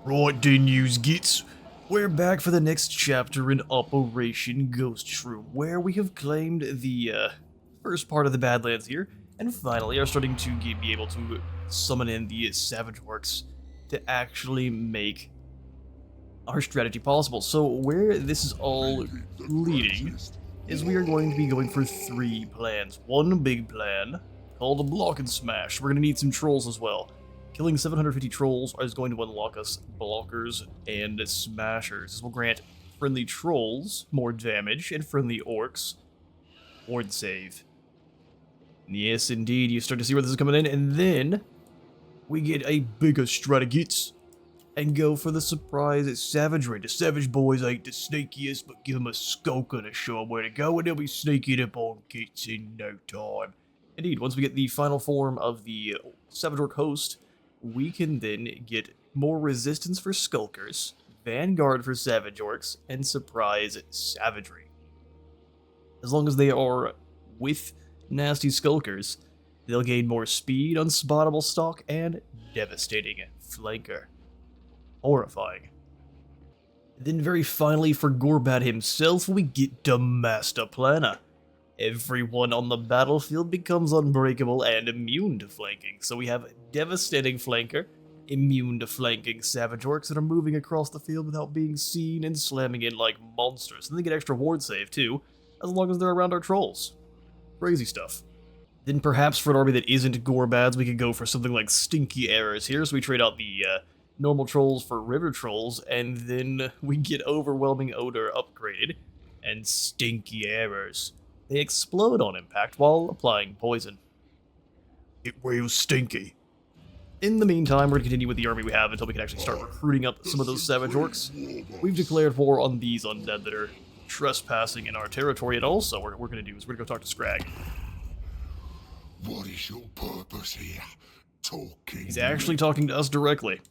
Right then, yous gits. We're back for the next chapter in Operation Ghost Shroom, where we have claimed the first part of the Badlands here, and finally are starting to be able to summon in the Savage Orcs to actually make our strategy possible. So where this is all leading is we are going to be going for 3 plans. One big plan called a block and smash. We're going to need some trolls as well. Killing 750 trolls is going to unlock us blockers and smashers. This will grant friendly trolls more damage and friendly orcs ward save. Yes, indeed, you start to see where this is coming in, and then we get a bigger strategy and go for the surprise savagery. The savage boys ain't the sneakiest, but give them a skulker to show them where to go, and they'll be sneaking up on gitz in no time. Indeed, once we get the final form of the savage orc host, we can then get more resistance for skulkers, vanguard for savage orcs, and surprise savagery. As long as they are with nasty skulkers, they'll gain more speed, unspottable stalk, and devastating flanker. Horrifying. Then very finally for Gorbat himself, we get the Master Planner. Everyone on the battlefield becomes unbreakable and immune to flanking. So we have devastating flanker, immune to flanking savage orcs that are moving across the field without being seen and slamming in like monsters. And they get extra ward save too, as long as they're around our trolls. Crazy stuff. Then perhaps for an army that isn't Gorbads, we could go for something like Stinky Errors here. So we trade out the normal trolls for river trolls, and then we get Overwhelming Odor upgraded, and Stinky Errors. They explode on impact while applying poison. It real stinky. In the meantime, we're going to continue with the army we have until we can actually start recruiting up some of those savage orcs. We've declared war on these undead that are trespassing in our territory, and also what we're going to do is we're going to go talk to Scrag. What is your purpose here? Talking. He's actually talking to us directly.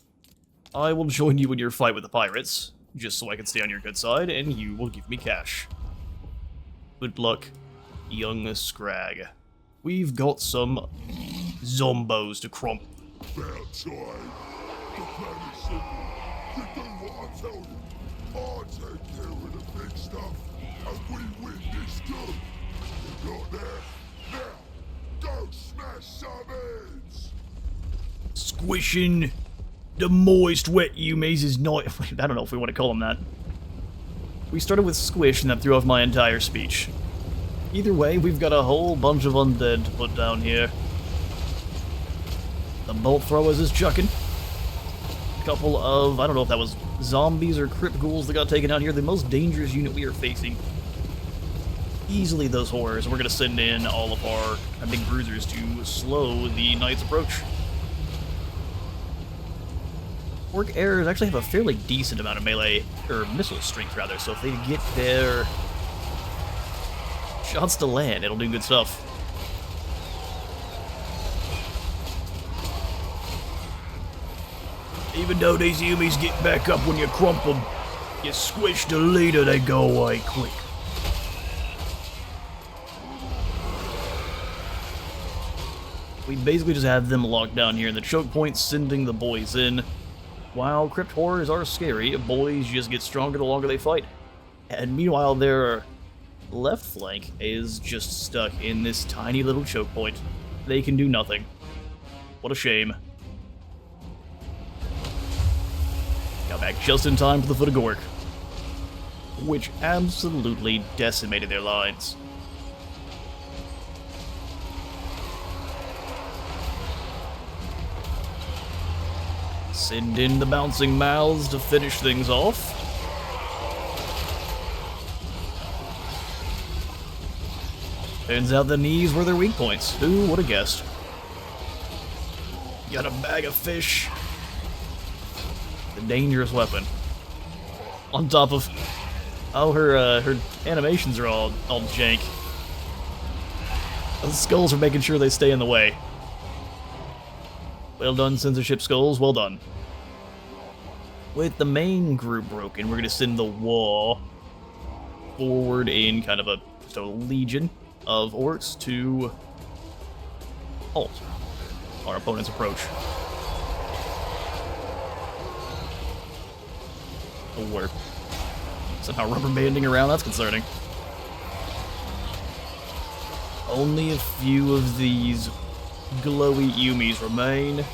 I will join you in your fight with the pirates, just so I can stay on your good side, and you will give me cash. Good luck, young Scrag. We've got some zombos to crump. About time. The plan is simple. You do what I tell you. I take care of the big stuff, and we win this too. You got that? Now, go smash some heads. Squishing the moist, wet Yumes night. I don't know if we want to call him that. We started with squish and that threw off my entire speech. Either way, we've got a whole bunch of undead to put down here. The bolt throwers is chucking. A couple of, I don't know if that was zombies or crypt ghouls that got taken out here. The most dangerous unit we are facing. Easily those horrors. We're going to send in all of our big bruisers to slow the knight's approach. Orc arrows actually have a fairly decent amount of melee, or missile strength rather, so if they get their shots to land, it'll do good stuff. Even though these Yumis get back up when you crump them, you squish the leader, they go away quick. We basically just have them locked down here in the choke point, sending the boys in. While crypt horrors are scary, boys just get stronger the longer they fight. And meanwhile, their left flank is just stuck in this tiny little choke point. They can do nothing. What a shame. Got back just in time for the foot of Gork, which absolutely decimated their lines. Send in the bouncing mouths to finish things off. Turns out the knees were their weak points. Who would have guessed? Got a bag of fish. The dangerous weapon. On top of... Oh, her animations are all jank. The skulls are making sure they stay in the way. Well done, censorship skulls, well done. With the main group broken, we're going to send the wall forward in kind of just a legion of orcs to halt our opponent's approach. Oh, we're somehow rubber banding around. That's concerning. Only a few of these glowy Yumis remain.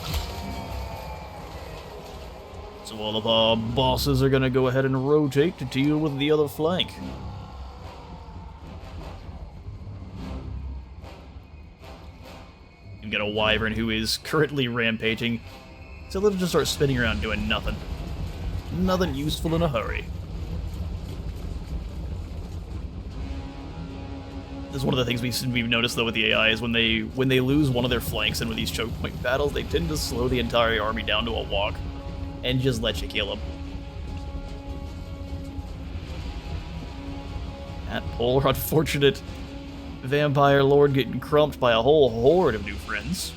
So all of our bosses are going to go ahead and rotate to deal with the other flank. We've got a wyvern who is currently rampaging, so they'll just start spinning around doing nothing. Nothing useful in a hurry. This is one of the things we've noticed though with the AI is when they lose one of their flanks in with these choke point battles, they tend to slow the entire army down to a walk and just let you kill them. That poor unfortunate vampire lord getting crumped by a whole horde of new friends.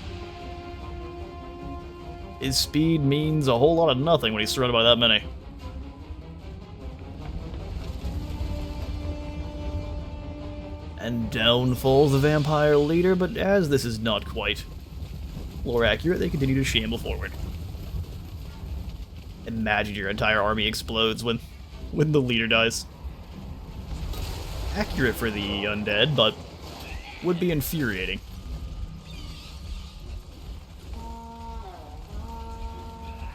His speed means a whole lot of nothing when he's surrounded by that many. And down falls the vampire leader, but as this is not quite lore accurate, they continue to shamble forward. Imagine your entire army explodes when the leader dies. Accurate for the undead, but would be infuriating.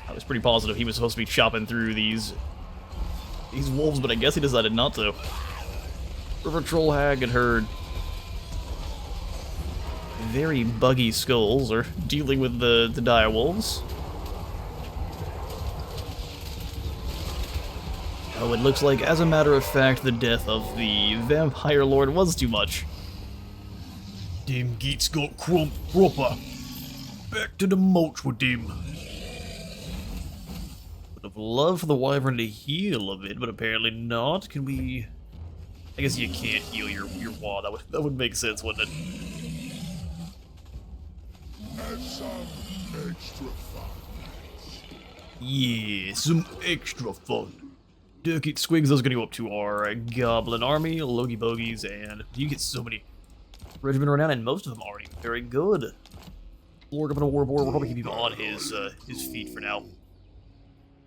I was pretty positive he was supposed to be chopping through these wolves, but I guess he decided not to. River Troll Hag and her very buggy skulls are dealing with the dire wolves. Oh, it looks like, as a matter of fact, the death of the Vampire Lord was too much. Them gitz got crump proper. Back to the mulch with them. Would have loved for the Wyvern to heal a bit, but apparently not. Can we... I guess you can't heal your wall. That would make sense, wouldn't it? Have some extra fun. Yeah, some extra fun. Dirk Squigs, those are going to go up to our Goblin army, Logie Bogies, and you get so many regiment renown, and most of them already very good. Lord up in a war board, we'll probably keep him on his feet for now.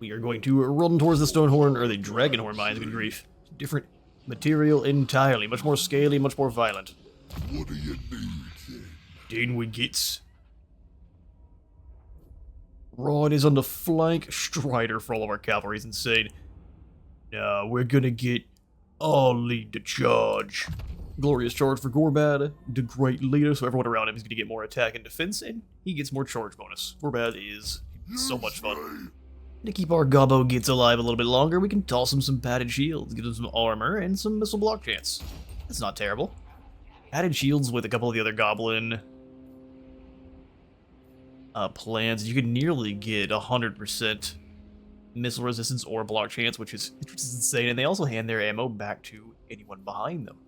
We are going to run towards the Stonehorn, or the Dragonhorn mines, good grief. Different material entirely, much more scaly, much more violent. What do you need then? Then we gits. Rod is on the flank, Strider for all of our cavalry is insane. Now we're gonna get I'll lead the charge. Glorious charge for Gorbad, the great leader, so everyone around him is gonna get more attack and defense, and he gets more charge bonus. Gorbad is so much fun. To keep our Gobbo gets alive a little bit longer, we can toss him some padded shields, give him some armor, and some missile block chance. That's not terrible. Padded shields with a couple of the other Goblin plans, you can nearly get 100% missile resistance or block chance, which is insane, and they also hand their ammo back to anyone behind them.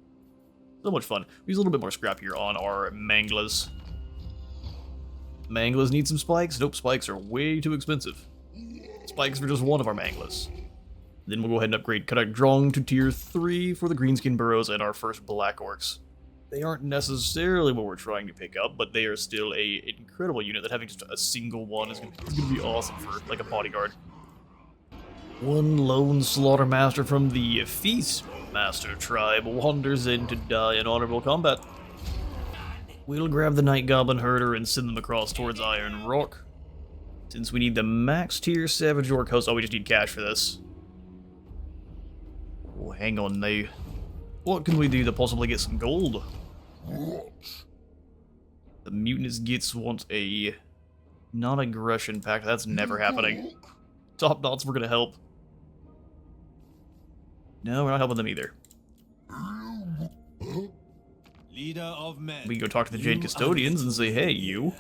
So much fun. We use a little bit more scrap here on our Manglas. Manglas need some spikes? Nope, spikes are way too expensive. Spikes for just one of our Manglas. Then we'll go ahead and upgrade Karak Drong to tier 3 for the Greenskin Burrows and our first Black Orcs. They aren't necessarily what we're trying to pick up, but they are still an incredible unit that having just a single one is going to be awesome for like a bodyguard. One lone Slaughtermaster from the Feast Master tribe wanders in to die in honorable combat. We'll grab the Night Goblin Herder and send them across towards Iron Rock. Since we need the max tier Savage Orc host, oh, we just need cash for this. Oh, hang on now. What can we do to possibly get some gold? The Mutinous Gitz want a non-aggression pact. That's never happening. Top Knots, we're gonna help. No, we're not helping them either. Leader of men. We can go talk to the Jade Custodians and say, hey, you,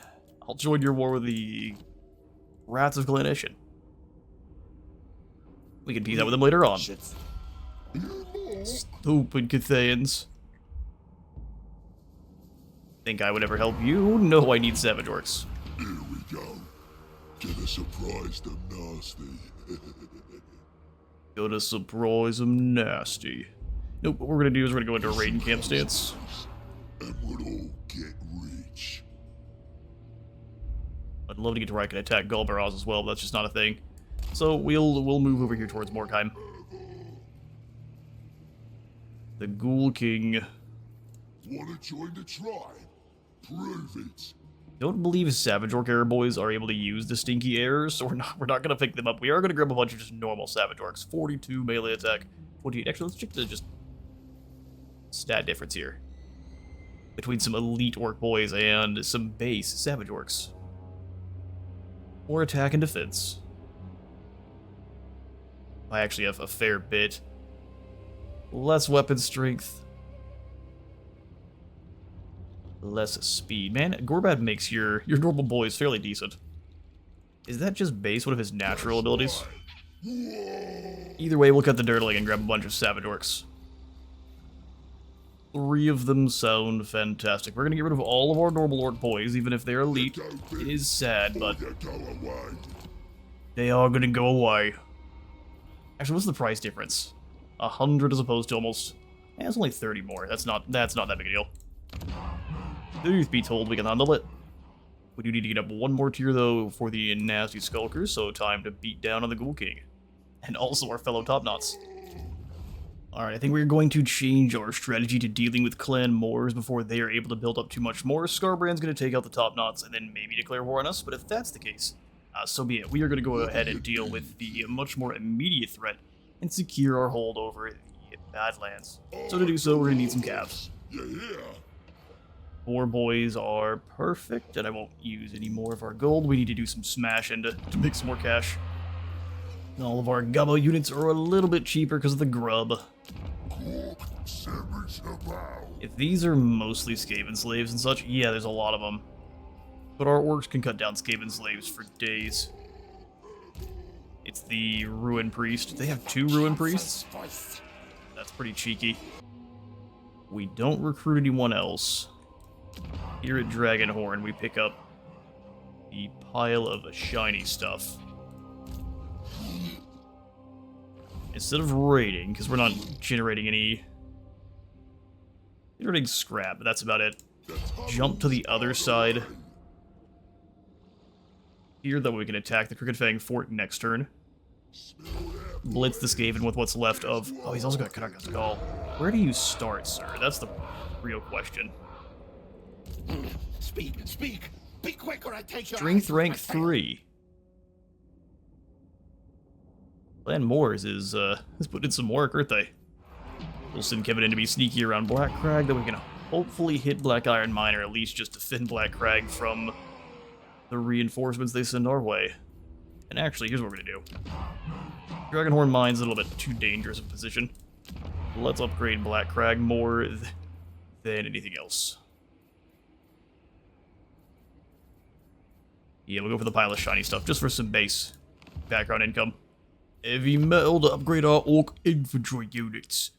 I'll join your war with the Rats of Glenishan. We can do that with them later on. Stupid Cathayans. Think I would ever help you? No, I need Savage Orcs. Here we go. Gonna surprise them nasty. Gonna surprise them nasty. Nope, what we're gonna do is we're gonna go into a raiding camp stance. And we'll all get rich. I'd love to get to where I can attack Gulbaraz as well, but that's just not a thing. So we'll move over here towards Morkheim. The Ghoul King. Wanna join the tribe? Prove it. Don't believe Savage Orc Error boys are able to use the Stinky Errors, so we're not gonna pick them up. We are gonna grab a bunch of just normal Savage Orcs. 42 melee attack, 28. Actually, let's check the just stat difference here between some elite Orc boys and some base Savage Orcs. More attack and defense. I actually have a fair bit. Less weapon strength. Less speed. Man, Gorbad makes your normal boys fairly decent. Is that just base one of his natural abilities? Either way, we'll cut the dirtling and grab a bunch of Savage Orcs. 3 of them sound fantastic. We're gonna get rid of all of our normal Orc boys, even if they're elite. It is sad, but they are gonna go away. Actually, what's the price difference? 100 as opposed to almost... it's only 30 more. That's not that big a deal. Truth be told, we can handle it. We do need to get up one more tier, though, for the nasty skulkers, so time to beat down on the Ghoul King. And also our fellow top-knots. Alright, I think we're going to change our strategy to dealing with Clan Moors before they are able to build up too much more. Scarbrand's going to take out the top-knots and then maybe declare war on us, but if that's the case, so be it. We are going to go ahead and deal with the much more immediate threat and secure our hold over the Badlands. So to do so, we're going to need some calves. 4 boys are perfect, and I won't use any more of our gold. We need to do some smashing to make some more cash. All of our gumbo units are a little bit cheaper because of the grub. If these are mostly Skaven slaves and such, yeah, there's a lot of them. But our orcs can cut down Skaven slaves for days. It's the Ruin Priest. They have 2 Ruin Priests? That's pretty cheeky. We don't recruit anyone else. Here at Dragonhorn, we pick up the pile of shiny stuff. Instead of raiding, because we're not generating any... generating scrap, but that's about it. Jump to the other side. Here, that way we can attack the Crooked Fang fort next turn. Blitz the Skaven with what's left of... oh, he's also got Karak Skull. Where do you start, sir? That's the real question. Speak! Be quick or I take your Strength rank 3. Clan Moors is put in some work, aren't they? We'll send Kevin in to be sneaky around Black Crag, then we can hopefully hit Black Iron Mine, or at least just defend Black Crag from the reinforcements they send our way. And actually, here's what we're gonna do. Dragonhorn Mine's a little bit too dangerous a position. Let's upgrade Black Crag more than anything else. Yeah, we'll go for the pile of shiny stuff, just for some base background income. Heavy metal to upgrade our orc infantry units.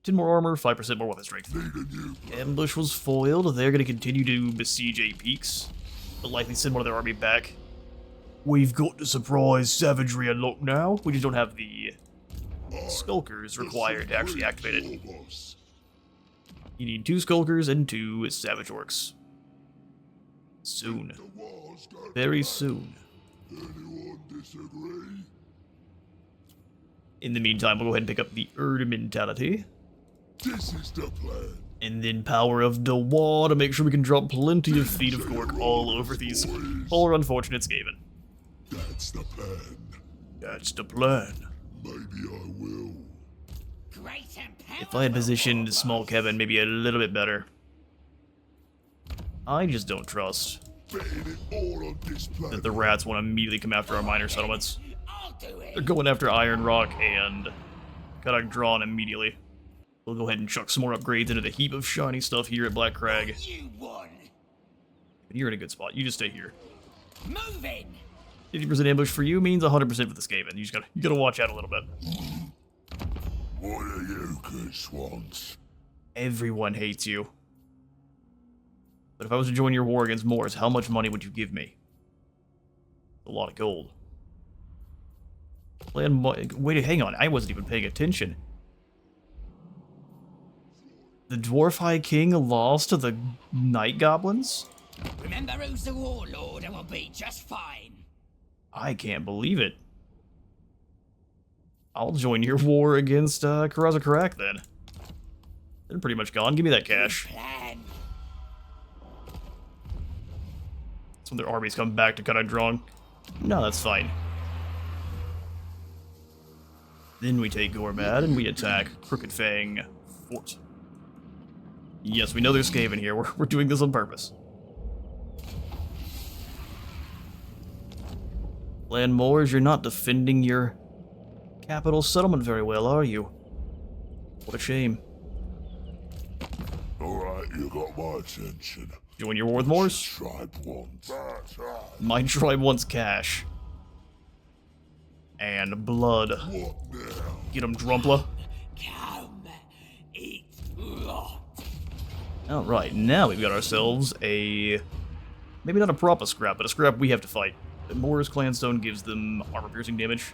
10 more armor, 5% more weapon strength. Ambush was foiled. They're going to continue to besiege 8 peaks. They'll likely send one of their army back. We've got the surprise savagery unlocked now. We just don't have the skulkers required to actually activate it. You need 2 skulkers and 2 savage orcs. Soon. Very soon. Anyone disagree? In the meantime, we'll go ahead and pick up the Erd mentality. This is the plan. And then Power of Dawa to make sure we can drop plenty of Feet of Cork all over these poor unfortunate Skaven. That's the plan. That's the plan. Maybe I will. If I had positioned small Kevin maybe a little bit better. I just don't trust Betting it all on this plan. that the rats want to immediately come after our minor settlements. They're going after Iron Rock and Karak drawn immediately. We'll go ahead and chuck some more upgrades into the heap of shiny stuff here at Black Crag. You're in a good spot. You just stay here. Moving. 50% ambush for you means 100% for the Skaven. You gotta watch out a little bit. What do you kids want? Everyone hates you. But if I was to join your war against Moors, how much money would you give me? A lot of gold. Wait, hang on. I wasn't even paying attention. The Dwarf High King lost to the Night Goblins? Remember who's the warlord and we'll be just fine. I can't believe it. I'll join your war against Karak then. They're pretty much gone. Give me that cash. Plan. That's when their armies come back to cut out Drong. No, that's fine. Then we take Gorbad and we attack Crooked Fang Fort. Yes, we know there's Skaven here. We're doing this on purpose. Landmoors, you're not defending your capital settlement very well, are you? What a shame. Alright, you got my attention. Join your war with Moors? Tribe wants. My tribe wants cash. And blood. What now? Get him, Drumpla. Come, eat lot. Alright, now we've got ourselves a... maybe not a propa scrap, but a scrap we have to fight. The Moors Clanstone gives them armor-piercing damage.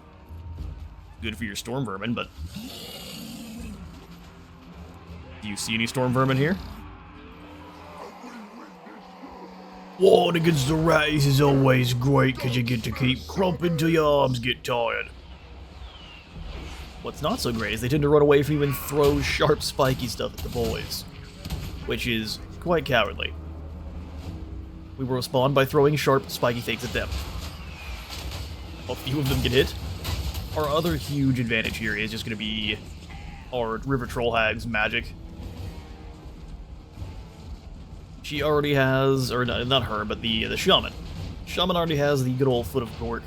Good for your storm vermin, but... do you see any storm vermin here? War against the rats is always great because you get to keep crumping till your arms get tired. What's not so great is they tend to run away from you and throw sharp, spiky stuff at the boys, which is quite cowardly. We will respond by throwing sharp, spiky things at them. A few of them get hit. Our other huge advantage here is just going to be our River Troll Hag's magic. She already has, or not her, but the shaman. Shaman already has the good old Foot of Gork.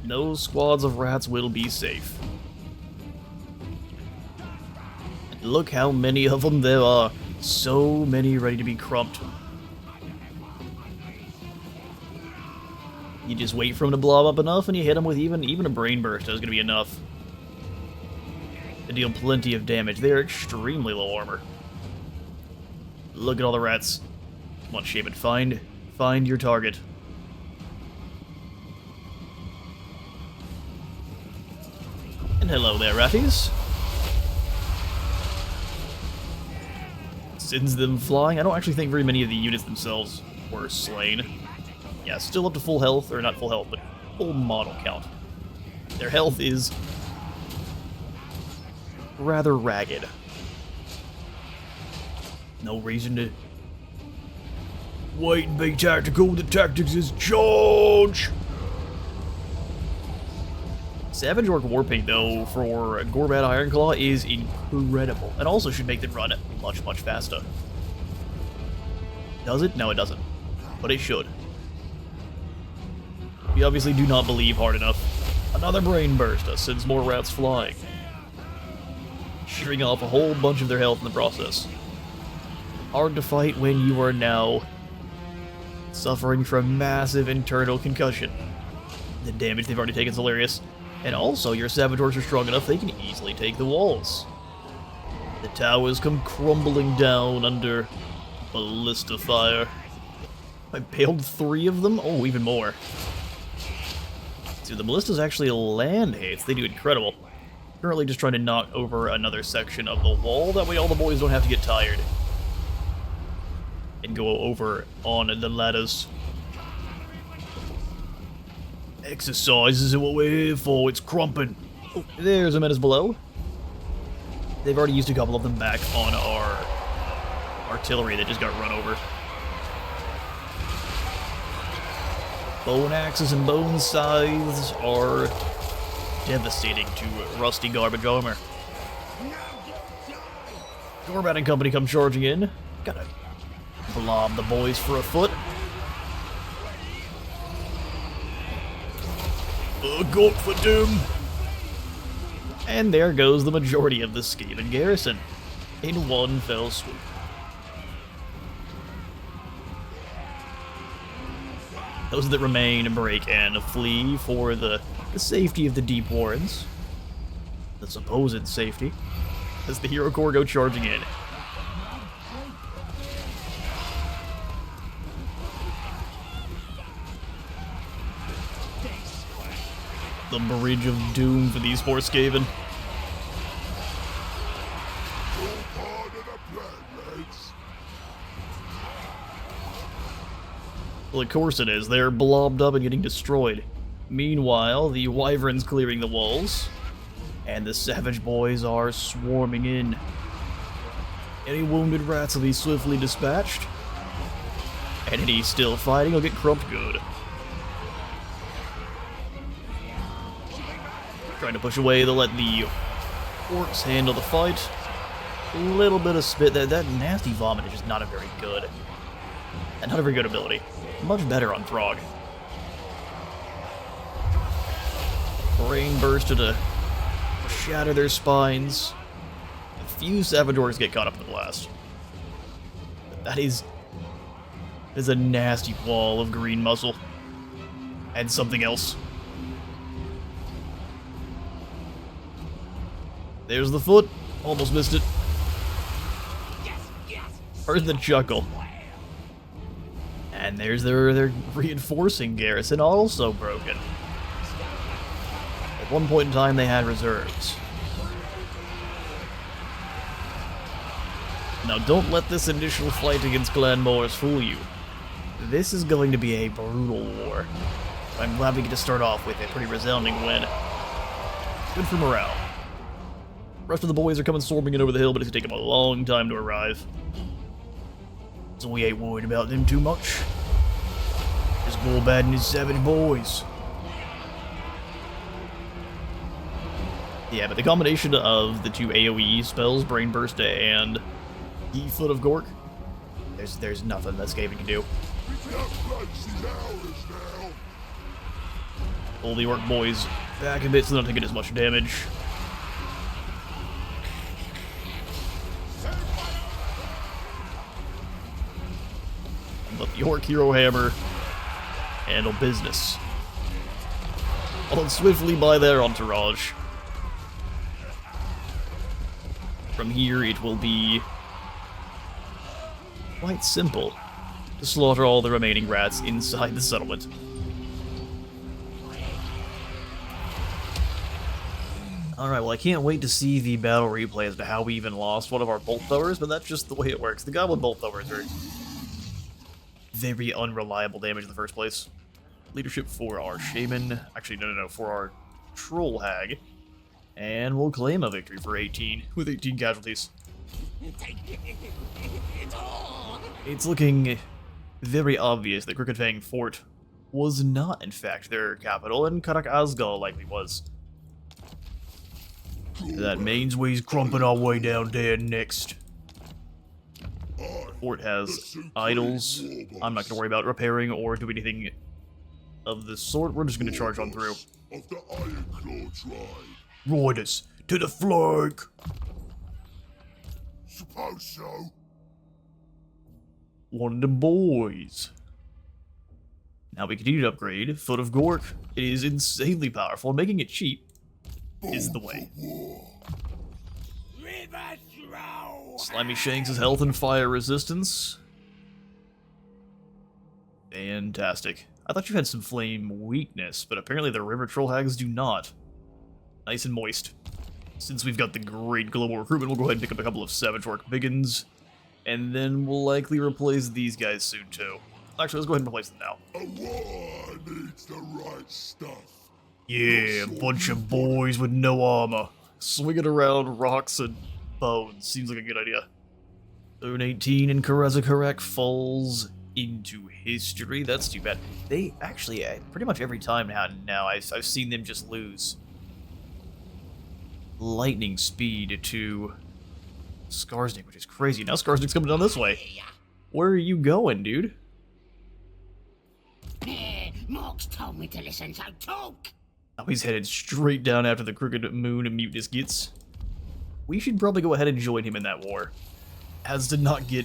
No squads of rats will be safe. And look how many of them there are. So many ready to be crumped. You just wait for them to blob up enough, and you hit them with even a brain burst. That's going to be enough to deal plenty of damage. They are extremely low armor. Look at all the rats. Come on, Shaman, find your target. And hello there, ratties. Sends them flying. I don't actually think very many of the units themselves were slain. Yeah, still up to full health, or not full health, but full model count. Their health is rather ragged. No reason to wait and be tactical. The tactics is charge! Savage Orc Warpaint, though, for Gorbad Ironclaw is incredible, and also should make them run much, much faster. Does it? No, it doesn't. But it should. We obviously do not believe hard enough. Another brain burst sends more rats flying, shearing off a whole bunch of their health in the process. Hard to fight when you are now suffering from massive internal concussion. The damage they've already taken is hilarious. And also, your Saboteurs are strong enough they can easily take the walls. The towers come crumbling down under ballista fire. I impaled 3 of them? Oh, even more. So the ballistas actually land hits. They do incredible. Currently just trying to knock over another section of the wall. That way all the boys don't have to get tired and go over on the ladders. Exercise isn't what we're here for. It's crumping. Oh, there's a menace below. They've already used a couple of them back on our artillery that just got run over. Bone axes and bone scythes are devastating to rusty garbage armor. Gorbad and company come charging in. Gotta blob the boys for a foot. Go for doom! And there goes the majority of the Skaven garrison in one fell swoop. Those that remain break and flee for the safety of the Deep Warrens. The supposed safety, as the Hero Corps go charging in. The Bridge of Doom for these poor Skaven. Well, of course it is. They're blobbed up and getting destroyed. Meanwhile, the Wyvern's clearing the walls. And the savage boys are swarming in. Any wounded rats will be swiftly dispatched. And any still fighting will get crumped good. Trying to push away, they'll let the orcs handle the fight. A little bit of spit. That nasty vomit is just not a very good. And not a very good ability. Much better on Throg. Brain burst to shatter their spines. A few savage orcs get caught up in the blast. That is a nasty wall of green muscle. And something else. There's the foot. Almost missed it. Heard the chuckle. And there's their reinforcing garrison, also broken. At one point in time, they had reserves. Now, don't let this initial fight against Clan Moors fool you. This is going to be a brutal war. I'm glad we get to start off with a pretty resounding win. Good for morale. The rest of the boys are coming swarming in over the hill, but it's gonna take them a long time to arrive. So we ain't worried about them too much. Just Gorbad and his savage boys. Yeah, but the combination of the two AoE spells, Brain Burst and the Foot of Gork, there's nothing that Skaven can do. Pull the orc boys back a bit so they're not taking as much damage. Let the Orc Hero Hammer handle business. Followed swiftly by their entourage. From here, it will be quite simple to slaughter all the remaining rats inside the settlement. Alright, well I can't wait to see the battle replay as to how we even lost one of our bolt throwers, but that's just the way it works. The goblin bolt throwers are very unreliable damage in the first place. Leadership for our shaman. Actually, no, for our troll hag. And we'll claim a victory for 18, with 18 casualties. It's looking very obvious that Crooked Fang Fort was not, in fact, their capital, and Karak likely was. That means we's crumping our way down there next. The fort has idols. I'm not going to worry about repairing or do anything of the sort. We're just going to charge on through. Of the Ironclaw tribe. Riders, to the flank! Suppose so. One of the boys. Now we continue to upgrade. Foot of Gork. It is insanely powerful. Making it cheap is the way. Slimy Shanks' health and fire resistance. Fantastic. I thought you had some flame weakness, but apparently the river troll hags do not. Nice and moist. Since we've got the great global recruitment, we'll go ahead and pick up a couple of Savage Orc Biggins. And then we'll likely replace these guys soon, too. Actually, let's go ahead and replace them now. A war needs the right stuff. Yeah, a bunch of boys with no armor. Swinging around rocks and bones. Seems like a good idea. Zone 18 and Karak falls into history. That's too bad. They actually, pretty much every time now I've seen them just lose lightning speed to Skarsnik, which is crazy. Now Skarsnik's coming down this way. Where are you going, dude? Morks told me to listen, so talk! Now he's headed straight down after the Crooked Moon and Mutinous Gitz. We should probably go ahead and join him in that war, as to not get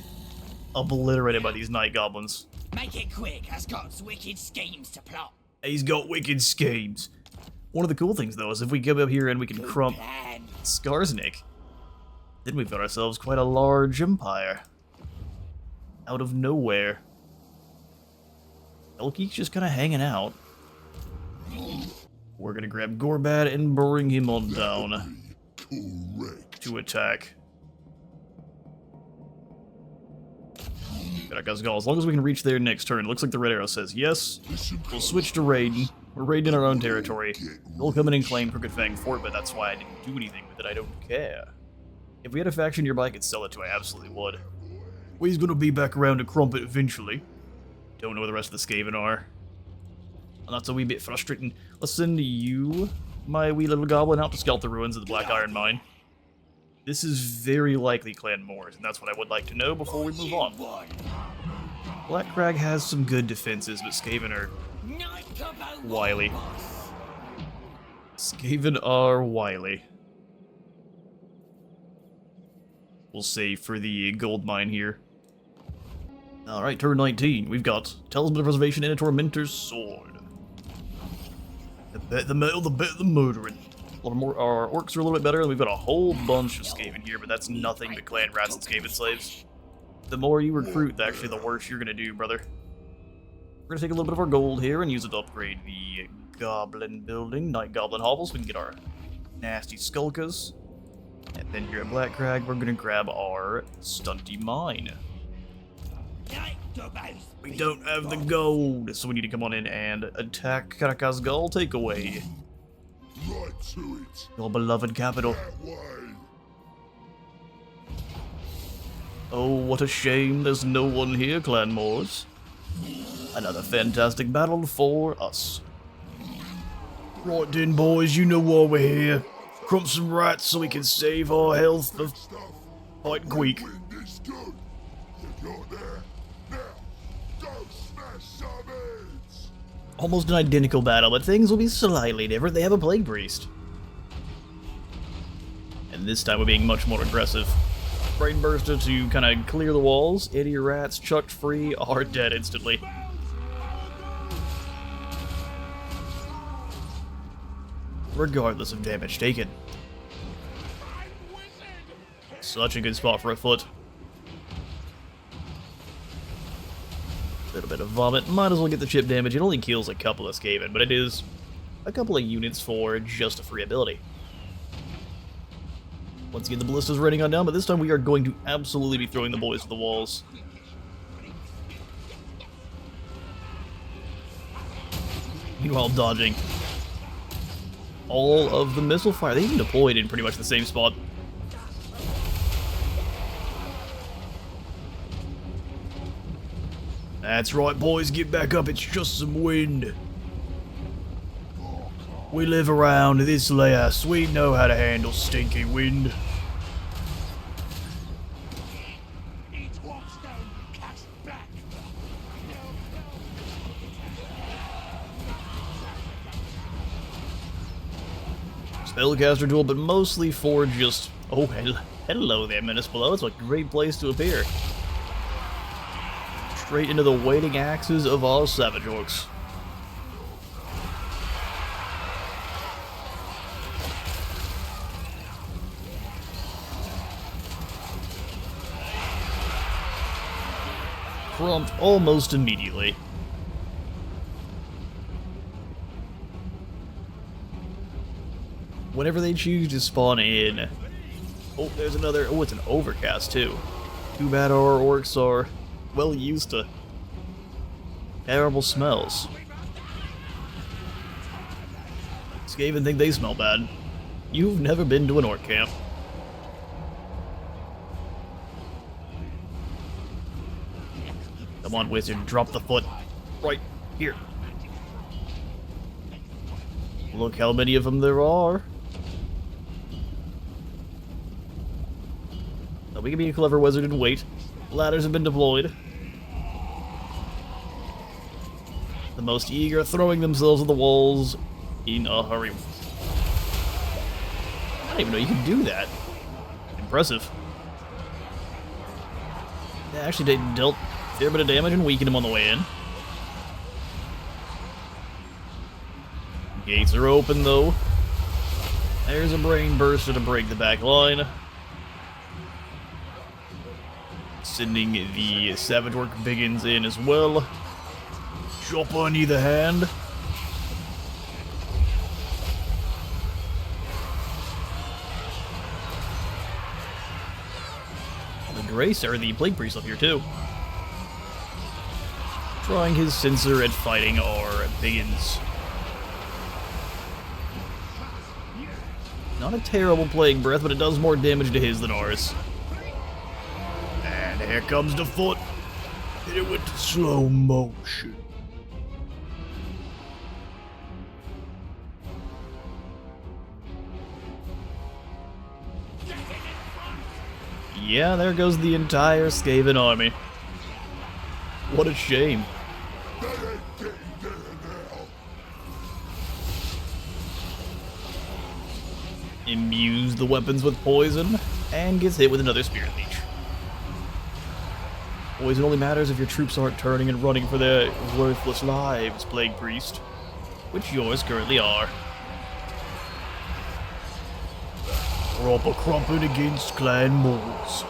obliterated by these night goblins. Make it quick, has got wicked schemes to plot. He's got wicked schemes. One of the cool things, though, is if we come up here and we can crump Plan. Skarsnik, then we've got ourselves quite a large empire. Out of nowhere. Elky's just kind of hanging out. We're gonna grab Gorbad and bring him on down Correct. to attack. As long as we can reach there next turn. It looks like the red arrow says yes. We'll switch to Raiden. We're raiding our own territory. They'll come in and claim Crooked Fang Fort, but that's why I didn't do anything with it. I don't care. If we had a faction nearby I could sell it to, I absolutely would. We's gonna be back around to Crumpet eventually. Don't know where the rest of the Skaven are. And that's a wee bit frustrating. Let's send you, my wee little goblin, out to scout the ruins of the Black Iron Mine. This is very likely Clan Moors, and that's what I would like to know before we move on. Black Crag has some good defenses, but Skaven are wily. Skaven are wily. We'll save for the gold mine here. Alright, turn 19. We've got Talisman of Preservation and a Tormentor's Sword. The bet the metal, the bet the murdering. A little more, our orcs are a little bit better, and we've got a whole bunch of Skaven here, but that's nothing but clan rats and Skaven slaves. The more you recruit, actually, the worse you're gonna do, brother. We're gonna take a little bit of our gold here and use it to upgrade the Goblin building, Night Goblin hovels, so we can get our nasty skulkers. And then here at Black Crag, we're gonna grab our stunty mine. We don't have the gold, so we need to come on in and attack Karak's Gull Takeaway. Right to it. Your beloved capital. That way. Oh, what a shame there's no one here, Clan Moors. Another fantastic battle for us. Right then, boys, you know why we're here. Crump some rats so we can save our health for Stuff. fighting quick. Win this good. You got there. Now, go smash some heads. Almost an identical battle, but things will be slightly different. They have a Plague Priest. And this time we're being much more aggressive. Brain Burster to kind of clear the walls. Any rats chucked free are dead instantly. Regardless of damage taken. Such a good spot for a foot. Little bit of vomit. Might as well get the chip damage. It only kills a couple of Skaven, but it is a couple of units for just a free ability. Once again, the ballista's raining on down, but this time we are going to absolutely be throwing the boys to the walls. Meanwhile, dodging all of the missile fire. They even deployed in pretty much the same spot. That's right, boys, get back up. It's just some wind. We live around this layer, so we know how to handle stinky wind. Spellcaster duel, but mostly for just... Oh, hello there, Menace Below. It's a great place to appear. Straight into the waiting axes of our Savage Orcs. Crumped almost immediately. Whenever they choose to spawn in... Oh, there's another... Oh, it's an overcast, too. Too bad our orcs are well used to terrible smells. Skaven think they smell bad. You've never been to an orc camp. Come on, wizard, drop the foot. Right here. Look how many of them there are. Now we can be a clever wizard and wait. Ladders have been deployed. The most eager throwing themselves at the walls in a hurry. I didn't even know you could do that. Impressive. They actually dealt a fair bit of damage and weakened him on the way in. Gates are open though. There's a brain burster to break the back line. Sending the Savage Orc Biggins in as well. Chop on either hand. The Grace, or the Plague Priest up here too. Trying his sensor at fighting our Biggins. Not a terrible plague breath, but it does more damage to his than ours. And here comes the foot. And it went to slow motion. Yeah, there goes the entire Skaven army. What a shame. They ain't getting there now. Imbues the weapons with poison, and gets hit with another Spirit Leech. Poison only matters if your troops aren't turning and running for their worthless lives, Plague Priest. Which yours currently are. Proper crumpet against clan moles.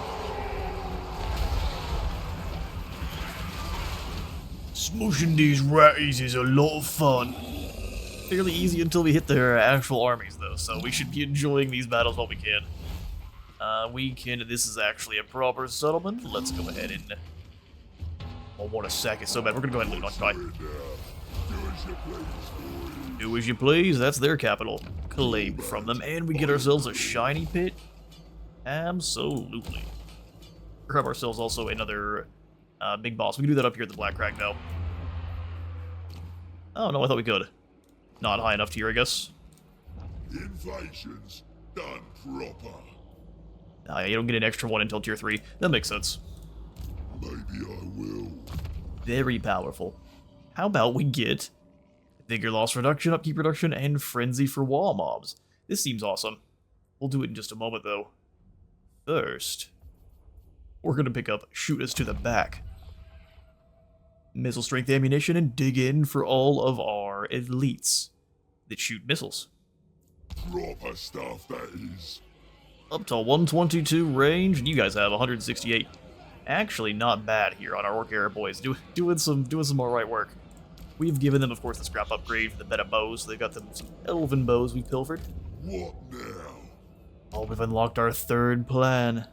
Smooshing these ratties is a lot of fun. Fairly easy until we hit their actual armies, though, so we should be enjoying these battles while we can. This is actually a proper settlement. Let's go ahead and... I want to sack it so bad. We're gonna go ahead and loot on. Do as you please, boys. Do as you please, that's their capital. Claim from them, and we get ourselves a shiny pit. Absolutely. Grab ourselves also another big boss. We can do that up here at the Black Crag, though. Oh, no, I thought we could. Not high enough tier, I guess. Inflation's done proper. You don't get an extra one until tier 3. That makes sense. Maybe I will. Very powerful. How about we get Vigor Loss Reduction, Upkeep Reduction, and Frenzy for wall mobs? This seems awesome. We'll do it in just a moment, though. First, we're going to pick up Shoot Us to the Back. Missile Strength Ammunition, and dig in for all of our elites that shoot missiles. Proper stuff, that is. Up to 122 range, and you guys have 168. Actually, not bad here on our Orc Era boys. Doing some alright work. We've given them, of course, the scrap upgrade for the better bows. They've got them some elven bows we've pilfered. What now? Oh, we've unlocked our third plan.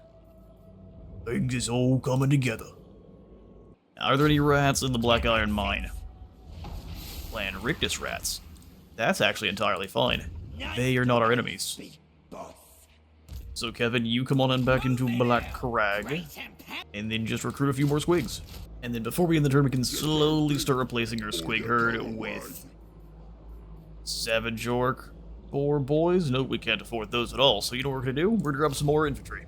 Things is all coming together. Are there any rats in the Black Iron Mine? Plan Rictus rats. That's actually entirely fine. They are not our enemies. So Kevin, you come on in back into Black Crag, and then just recruit a few more squigs. And then before we end the turn, we can slowly start replacing our squig herd with Savage Orc, 4 boys. Nope, we can't afford those at all, so you know what we're gonna do? We're gonna grab some more infantry.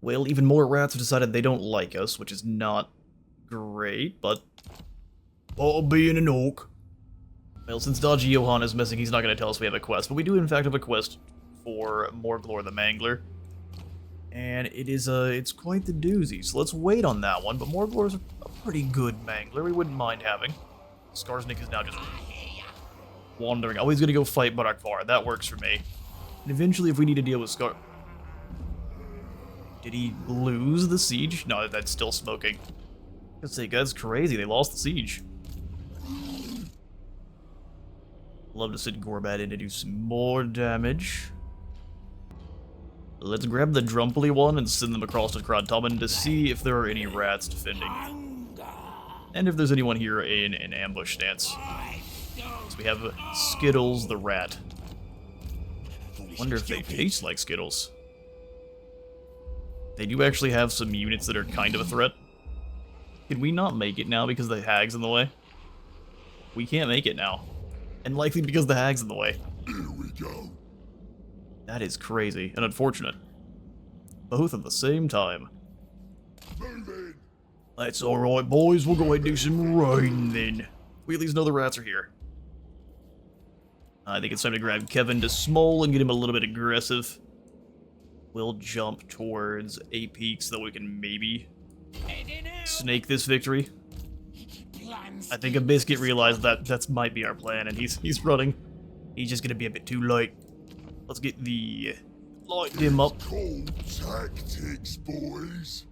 Well, even more rats have decided they don't like us, which is not great, but part of being an orc. Well, since Dodgy Johan is missing, he's not going to tell us we have a quest, but we do in fact have a quest for Morglor the Mangler. And it's quite the doozy, so let's wait on that one, but Morglor's a pretty good Mangler, we wouldn't mind having. Skarsnik is now just wandering. Oh, he's going to go fight Barakvar, that works for me. And eventually, if we need to deal with Skar... Did he lose the siege? No, that's still smoking. I say, that's crazy, they lost the siege. Love to send Gorbat in to do some more damage. Let's grab the Drumply one and send them across to Krodtommen to see if there are any rats defending. And if there's anyone here in an ambush stance. So we have Skittles the rat. Wonder if they taste like Skittles. They do actually have some units that are kind of a threat. Can we not make it now because the hag's in the way? We can't make it now. And likely because the hag's in the way. Here we go. That is crazy and unfortunate. Both at the same time. Move in. That's alright, boys. We'll go ahead and do some raiding then. We at least know the rats are here. I think it's time to grab Kevin to Small and get him a little bit aggressive. We'll jump towards a peak so that we can maybe snake this victory. I think a Biscuit realized that might be our plan, and he's running. He's just gonna be a bit too late. Let's get the light him up. Cold tactics, boys.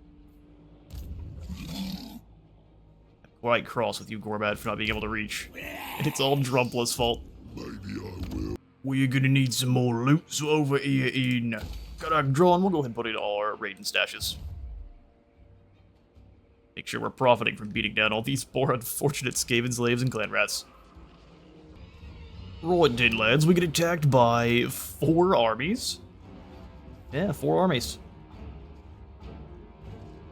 Quite cross with you, Gorbat, for not being able to reach. And it's all Drumpla's fault. Maybe I will. We're gonna need some more loot, so over here in Karak drawn, we'll go ahead and put it in our raiding stashes. Make sure we're profiting from beating down all these poor unfortunate Skaven slaves and clan rats. Right then, lads, we get attacked by 4 armies. Yeah, 4 armies.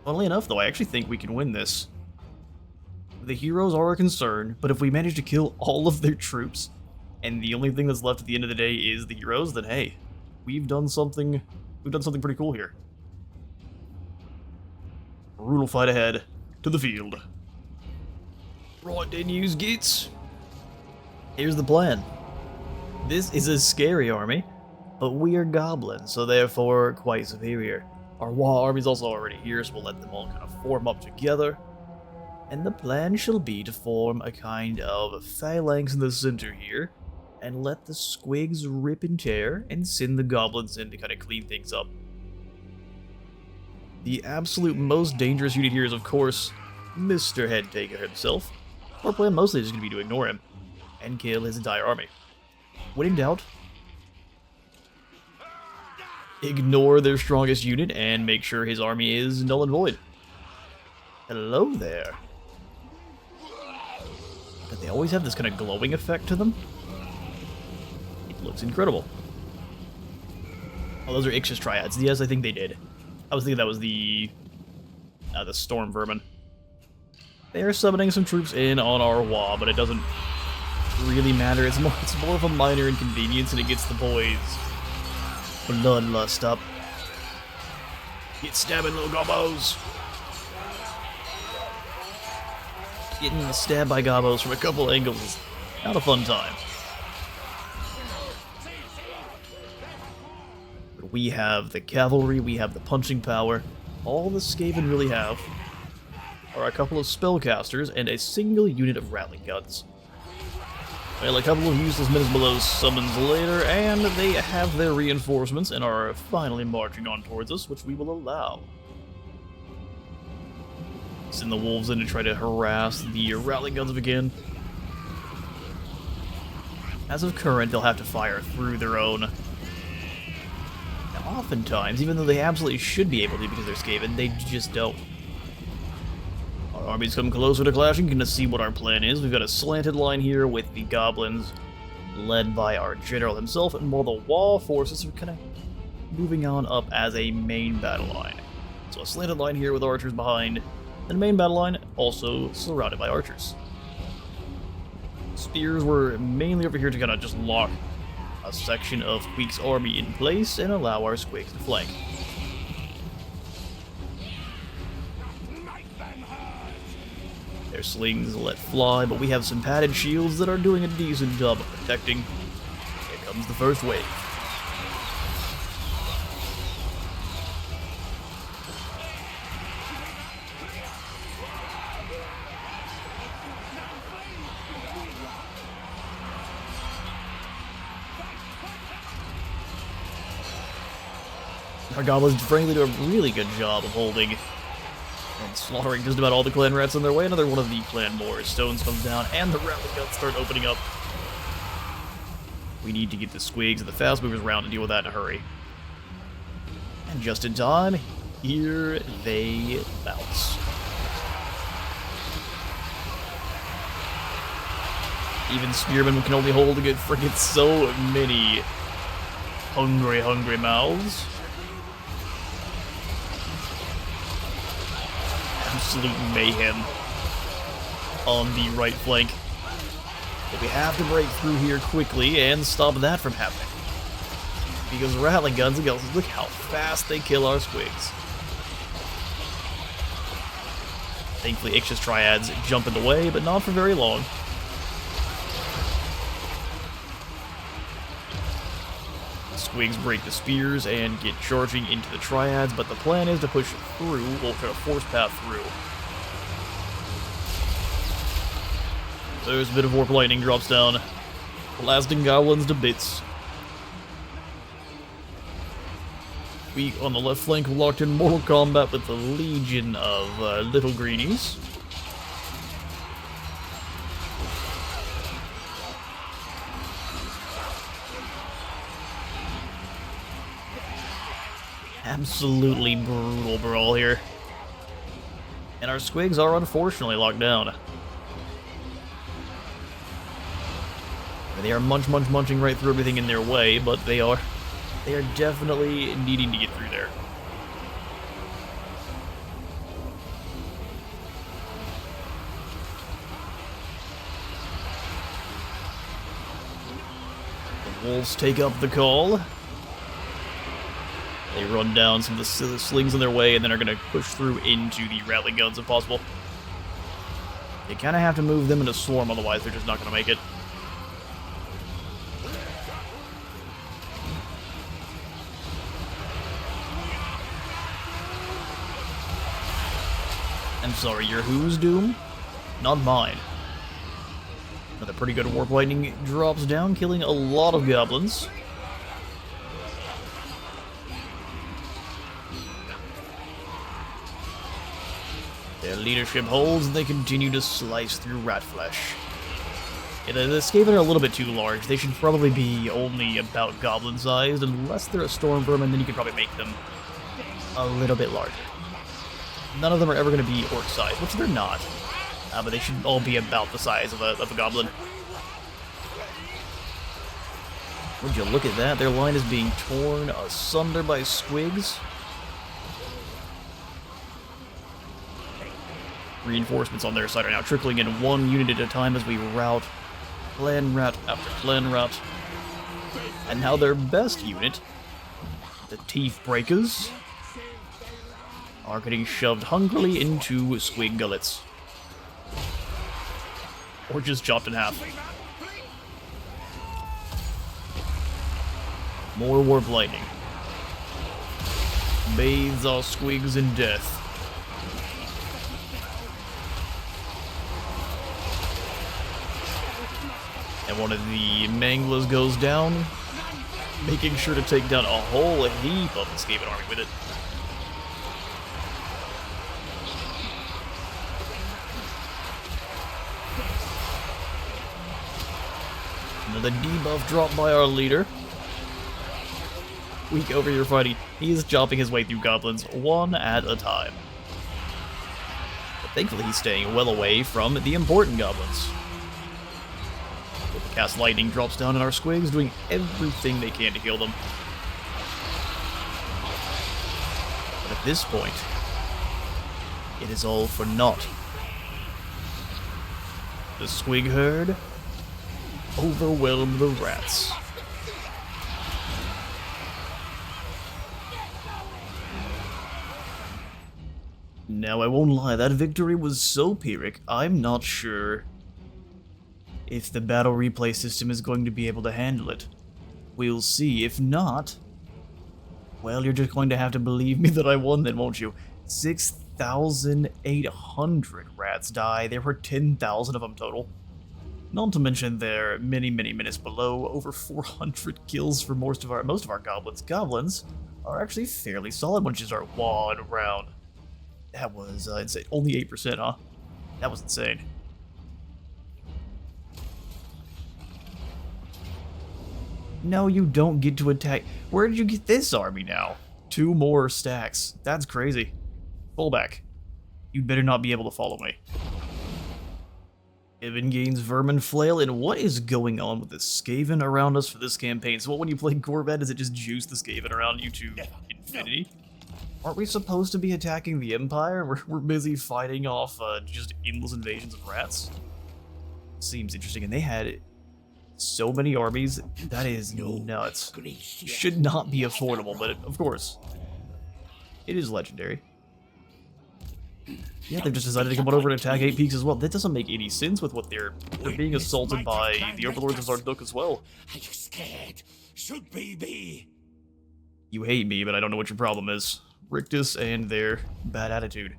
Funnily enough, though, I actually think we can win this. The heroes are a concern, but if we manage to kill all of their troops, and the only thing that's left at the end of the day is the heroes, then hey, we've done something pretty cool here. Brutal fight ahead. To the field. Right then, use gitz. Here's the plan. This is a scary army, but we are goblins, so therefore quite superior. Our Wa army's also already here, so we'll let them all kind of form up together. And the plan shall be to form a kind of phalanx in the center here, and let the squigs rip and tear, and send the goblins in to kind of clean things up. The absolute most dangerous unit here is, of course, Mr. Headtaker himself. Our plan mostly is going to be to ignore him, and kill his entire army. When in doubt, ignore their strongest unit, and make sure his army is null and void. Hello there. But they always have this kind of glowing effect to them. It looks incredible. Oh, those are Ix's triads. Yes, I think they did. I was thinking that was the storm vermin. They are summoning some troops in on our Wa, but it doesn't really matter. It's more of a minor inconvenience, and it gets the boys' bloodlust up. Get stabbing, little gobos. Getting stabbed by gobos from a couple angles is not a fun time. But we have the cavalry, we have the punching power. All the Skaven really have are a couple of spellcasters and a single unit of rattling guns. Well, a couple of useless minutes below summons later, and they have their reinforcements and are finally marching on towards us, which we will allow. Send the wolves in to try to harass the rattling guns again. As of current, they'll have to fire through their own. Now, oftentimes, even though they absolutely should be able to because they're Skaven, they just don't. Our armies come closer to clashing. Gonna see what our plan is. We've got a slanted line here with the goblins led by our general himself, and while the wall forces are kind of moving on up as a main battle line. So a slanted line here with archers behind, and a main battle line also surrounded by archers. Spears were mainly over here to kind of just lock a section of Queek's army in place and allow our squigs to flank. Their slings let fly, but we have some padded shields that are doing a decent job of protecting. Here comes the first wave. Our goblins frankly do a really good job of holding and slaughtering just about all the clan rats on their way. Another one of the clan Moors. Stones comes down, and the rattling guns start opening up. We need to get the squigs and the fast movers around to deal with that in a hurry. And just in time, here they bounce. Even spearmen can only hold a good friggin' so many hungry mouths. Absolute mayhem on the right flank. But we have to break through here quickly and stop that from happening. Because rattling guns and guns, look how fast they kill our squigs. Thankfully, Ix's triads jump in the way, but not for very long. Squigs break the spears and get charging into the triads, but the plan is to push through, we'll try to force path through. There's a bit of warp lightning drops down, blasting goblins to bits. We, on the left flank, locked in mortal combat with the legion of little greenies. Absolutely brutal brawl here. And our squigs are unfortunately locked down. They are munching right through everything in their way, but they are definitely needing to get through there. The wolves take up the call. They run down some of the slings in their way and then are going to push through into the rattling guns if possible. You kind of have to move them in a swarm, otherwise they're just not going to make it. I'm sorry, you're whose doom? Not mine. Another pretty good warp lightning drops down, killing a lot of goblins. Their leadership holds, and they continue to slice through rat flesh. Yeah, the Skaven are a little bit too large. They should probably be only about goblin-sized, unless they're a storm vermin, then you can probably make them a little bit larger. None of them are ever going to be orc-sized, which they're not. But they should all be about the size of a goblin. Would you look at that? Their line is being torn asunder by squigs. Reinforcements on their side are now trickling in one unit at a time as we rout clan rat after clan rat. And now their best unit, the Teeth Breakers, are getting shoved hungrily into squig gullets. Or just chopped in half. More warp lightning. Bathes our squigs in death. And one of the Manglas goes down, making sure to take down a whole heap of the Skaven army with it. Another debuff dropped by our leader. Weak over here fighting. He is chopping his way through goblins one at a time. But thankfully he's staying well away from the important goblins. Cast lightning drops down on our squigs, doing everything they can to heal them. But at this point, it is all for naught. The squig herd overwhelm the rats. Now, I won't lie, that victory was so Pyrrhic, I'm not sure if the battle replay system is going to be able to handle it. We'll see. If not, well, you're just going to have to believe me that I won then, won't you? 6,800 rats die. There were 10,000 of them total. Not to mention their many minutes below, over 400 kills for most of our goblins. Goblins are actually fairly solid once you start one round. That was insane. Only 8%, huh? That was insane. No, you don't get to attack. Where did you get this army now? 2 more stacks. That's crazy. Pull back. You'd better not be able to follow me. Evan gains Vermin Flail, and what is going on with the Skaven around us for this campaign? So what, when you play Gorbat, does it just juice the Skaven around you to infinity? Aren't we supposed to be attacking the Empire? We're busy fighting off just endless invasions of rats? Seems interesting, and they had so many armies. That is nuts. Should not be affordable, but of course, it is legendary. Yeah, they've just decided to come on over and attack 8 peaks as well. That doesn't make any sense with what they're being assaulted by the Overlords of Zarduk as well. Are you scared? Should be me. You hate me, but I don't know what your problem is. Rictus and their bad attitude.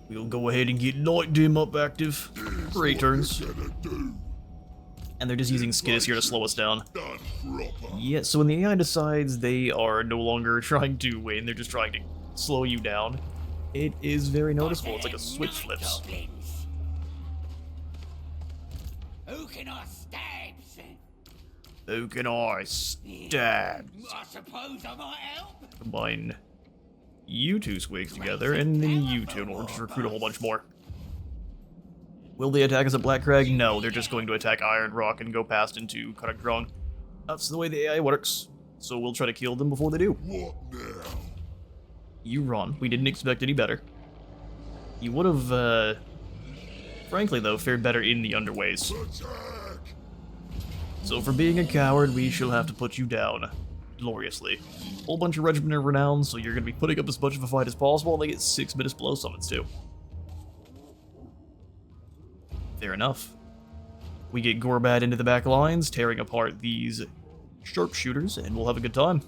We'll go ahead and get Night Dim up active. 3 turns. And they're just using Skittis here to slow us down. Yeah, so when the AI decides they are no longer trying to win, they're just trying to slow you down, it is very noticeable. It's like a switch flips. Who can I stab? Who can I stab? I suppose I might help. Combine you 2 squigs together, and then you 2, and we'll just recruit a whole bunch more. Will they attack us at Black Crag? No, they're just going to attack Iron Rock and go past into Karak. That's the way the AI works. So we'll try to kill them before they do. What now? You run. We didn't expect any better. You would have, frankly though, fared better in the underways. Attack! So for being a coward, we shall have to put you down. Gloriously. Whole bunch of Regiment of Renown, so you're going to be putting up as much of a fight as possible, and they get 6 minutes blow summons too. Fair enough. We get Gorbad into the back lines, tearing apart these sharpshooters, and we'll have a good time.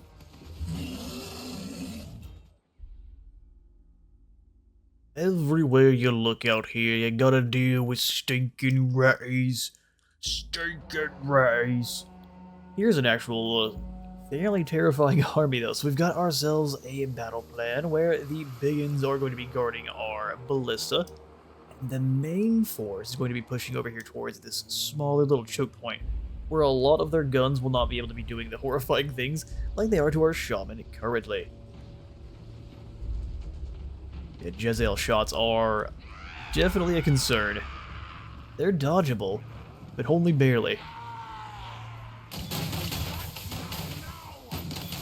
Everywhere you look out here, you gotta deal with stinking ratties. Stinking ratties. Here's an actual, fairly terrifying army though. So we've got ourselves a battle plan where the biggins are going to be guarding our ballista. The main force is going to be pushing over here towards this smaller little choke point, where a lot of their guns will not be able to be doing the horrifying things like they are to our shaman currently. The Jezzail shots are definitely a concern. They're dodgeable, but only barely.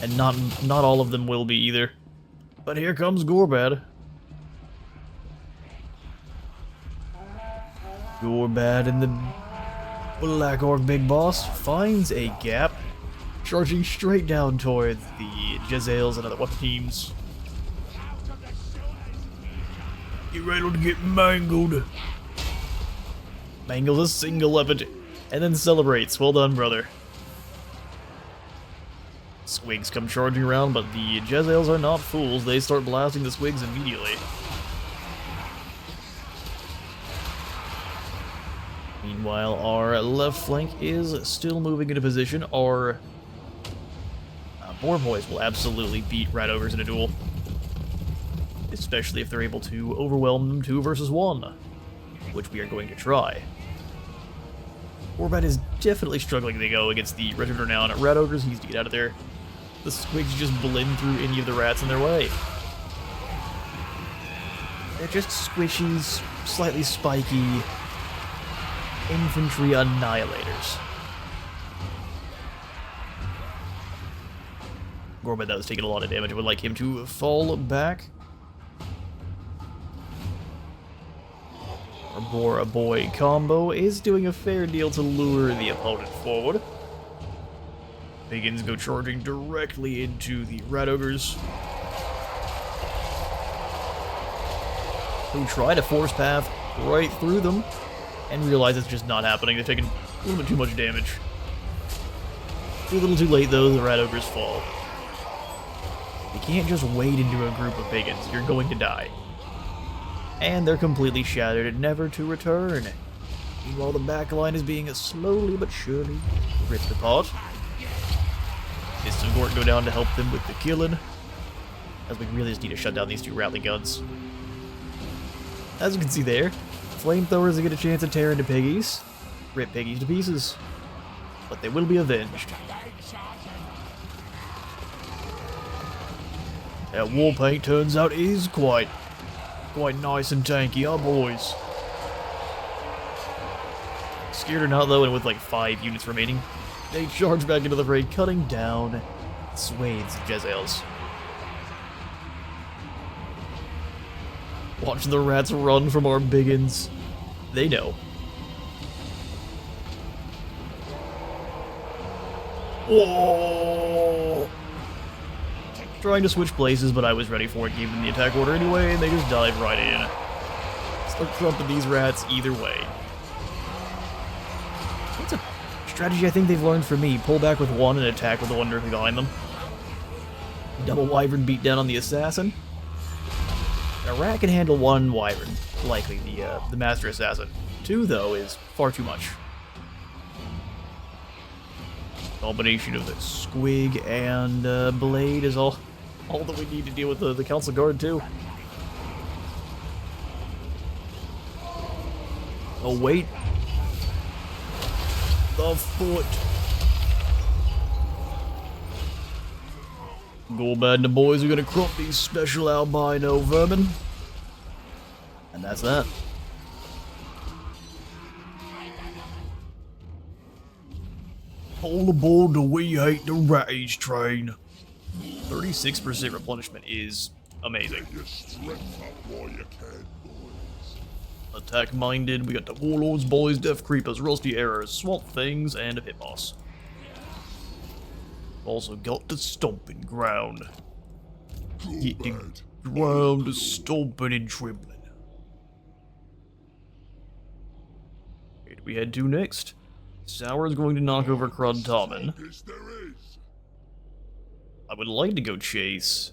And not all of them will be either. But here comes Gorbad. Gorbad and the Black Orc Big Boss finds a gap, charging straight down towards the Jezzails and other weapon teams. Get ready to get mangled. Mangles a single weapon and then celebrates. Well done, brother. Squigs come charging around, but the Jezzails are not fools. They start blasting the Squigs immediately. Meanwhile, our left flank is still moving into position. Our Boar Boys will absolutely beat Rat Ogres in a duel. Especially if they're able to overwhelm them 2 versus 1, which we are going to try. Gorbad is definitely struggling to go against the Regiment Renown. Rat Ogres needs to get out of there. The Squigs just blend through any of the rats in their way. They're just squishy, slightly spiky infantry annihilators. Gorbad, that was taking a lot of damage. I would like him to fall back. Our Boar Boy combo is doing a fair deal to lure the opponent forward. Biggins go charging directly into the Rat Ogres, who try to force path right through them and realize it's just not happening. They're taking a little bit too much damage. Too little too late though, the Rat Ogres fall. You can't just wade into a group of Biggins, you're going to die. And they're completely shattered, never to return. Meanwhile, the back line is being slowly but surely ripped apart. Fists of Gort go down to help them with the killing, as we really just need to shut down these 2 rattling guns. As you can see there, flamethrowers get a chance to tear into piggies, rip piggies to pieces, but they will be avenged. That war paint turns out is quite nice and tanky, huh, boys? Scared or not though, and with like 5 units remaining, they charge back into the fray, cutting down swathes of Jezzails. Watch the rats run from our biggins. They know. Whoa! Trying to switch places, but I was ready for it, gave them the attack order anyway, and they just dive right in. Start crumping these rats either way. It's a strategy I think they've learned from me. Pull back with 1 and attack with the one directly behind them. Double Wyvern beat down on the assassin. A rat can handle 1 Wyvern, likely the Master Assassin. 2, though, is far too much. Combination of the Squig and Blade is all that we need to deal with the Council Guard, too. Oh, wait. The foot. Gorbad and the boys are gonna crop these special albino vermin. And that's that. All aboard the We Hate the Ratties train. 36% replenishment is amazing. Get your strength up while you can, boys. Attack minded, we got the Warlords boys, Death Creepers, Rusty Arrows, Swamp Things, and a Pit Boss. Also got the Stomping Ground. Get the Bad. ground stomping and trembling. Where do we head to next? Sour is going to knock over Crudtomin. Strongest there is. I would like to go chase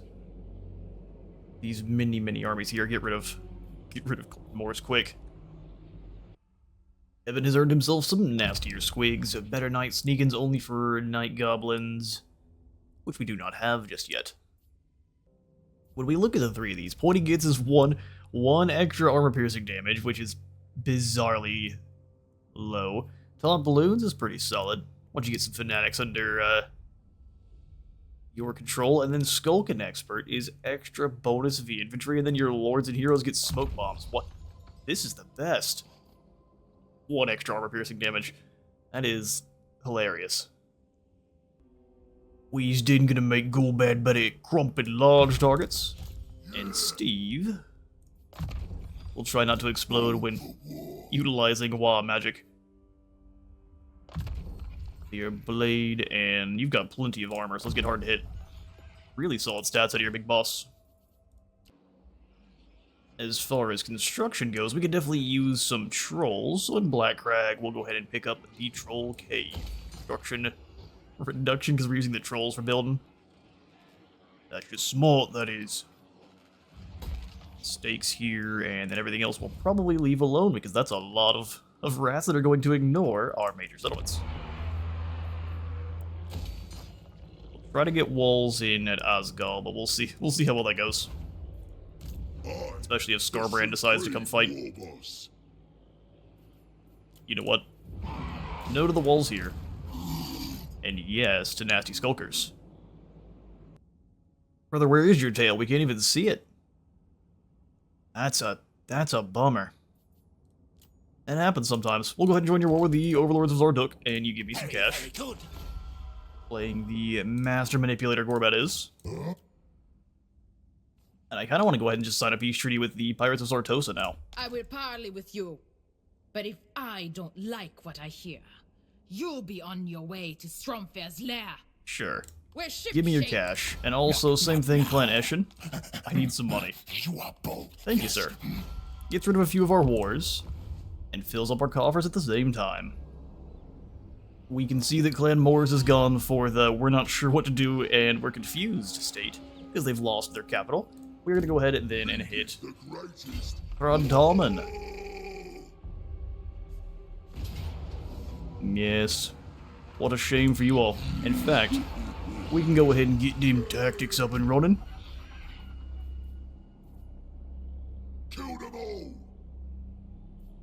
these mini armies here. Get rid of Morris quick. Evan has earned himself some nastier squigs, a better night sneakins only for night goblins, which we do not have just yet. When we look at the three of these, pointy gitz is one extra armor piercing damage, which is bizarrely low. Taunt balloons is pretty solid. Once you get some fanatics under your control, and then Skulkin Expert is extra bonus V infantry, and then your lords and heroes get smoke bombs. What? This is the best. One extra armor piercing damage. That is hilarious. We's then gonna make Golbad better at crumping large targets. And Steve will try not to explode when utilizing Wah magic. Your blade, and you've got plenty of armor, so let's get hard to hit. Really solid stats out of your big boss. As far as construction goes, we could definitely use some trolls, so in Black Crag, we'll go ahead and pick up the Troll Cave. Construction reduction, because we're using the trolls for building. That's just smart, that is. Stakes here, and then everything else we'll probably leave alone, because that's a lot of rats that are going to ignore our major settlements. Try to get walls in at Asgal, but we'll see how well that goes. Especially if Scarbrand decides to come fight. You know what? No to the walls here. And yes to nasty skulkers. Brother, where is your tail? We can't even see it. That's a bummer. That happens sometimes. We'll go ahead and join your war with the Overlords of Zarduk, and you give me some cash. Very good. Playing the Master Manipulator Gorbat is. And I kind of want to go ahead and just sign a peace treaty with the Pirates of Sartosa now. I will parley with you, but if I don't like what I hear, you'll be on your way to Stromfair's lair. Sure. Where ship Give me your shape- cash. And also, same thing, Clan Eshin. I need some money. You are bold. Thank you, sir. Gets rid of a few of our wars, and fills up our coffers at the same time. We can see that Clan Moors is gone for the we're not sure what to do and we're confused state, because they've lost their capital. We're going to go ahead and then hit The greatest. Crudtomin. Yes. What a shame for you all. In fact, we can go ahead and get them tactics up and running. Kill them all.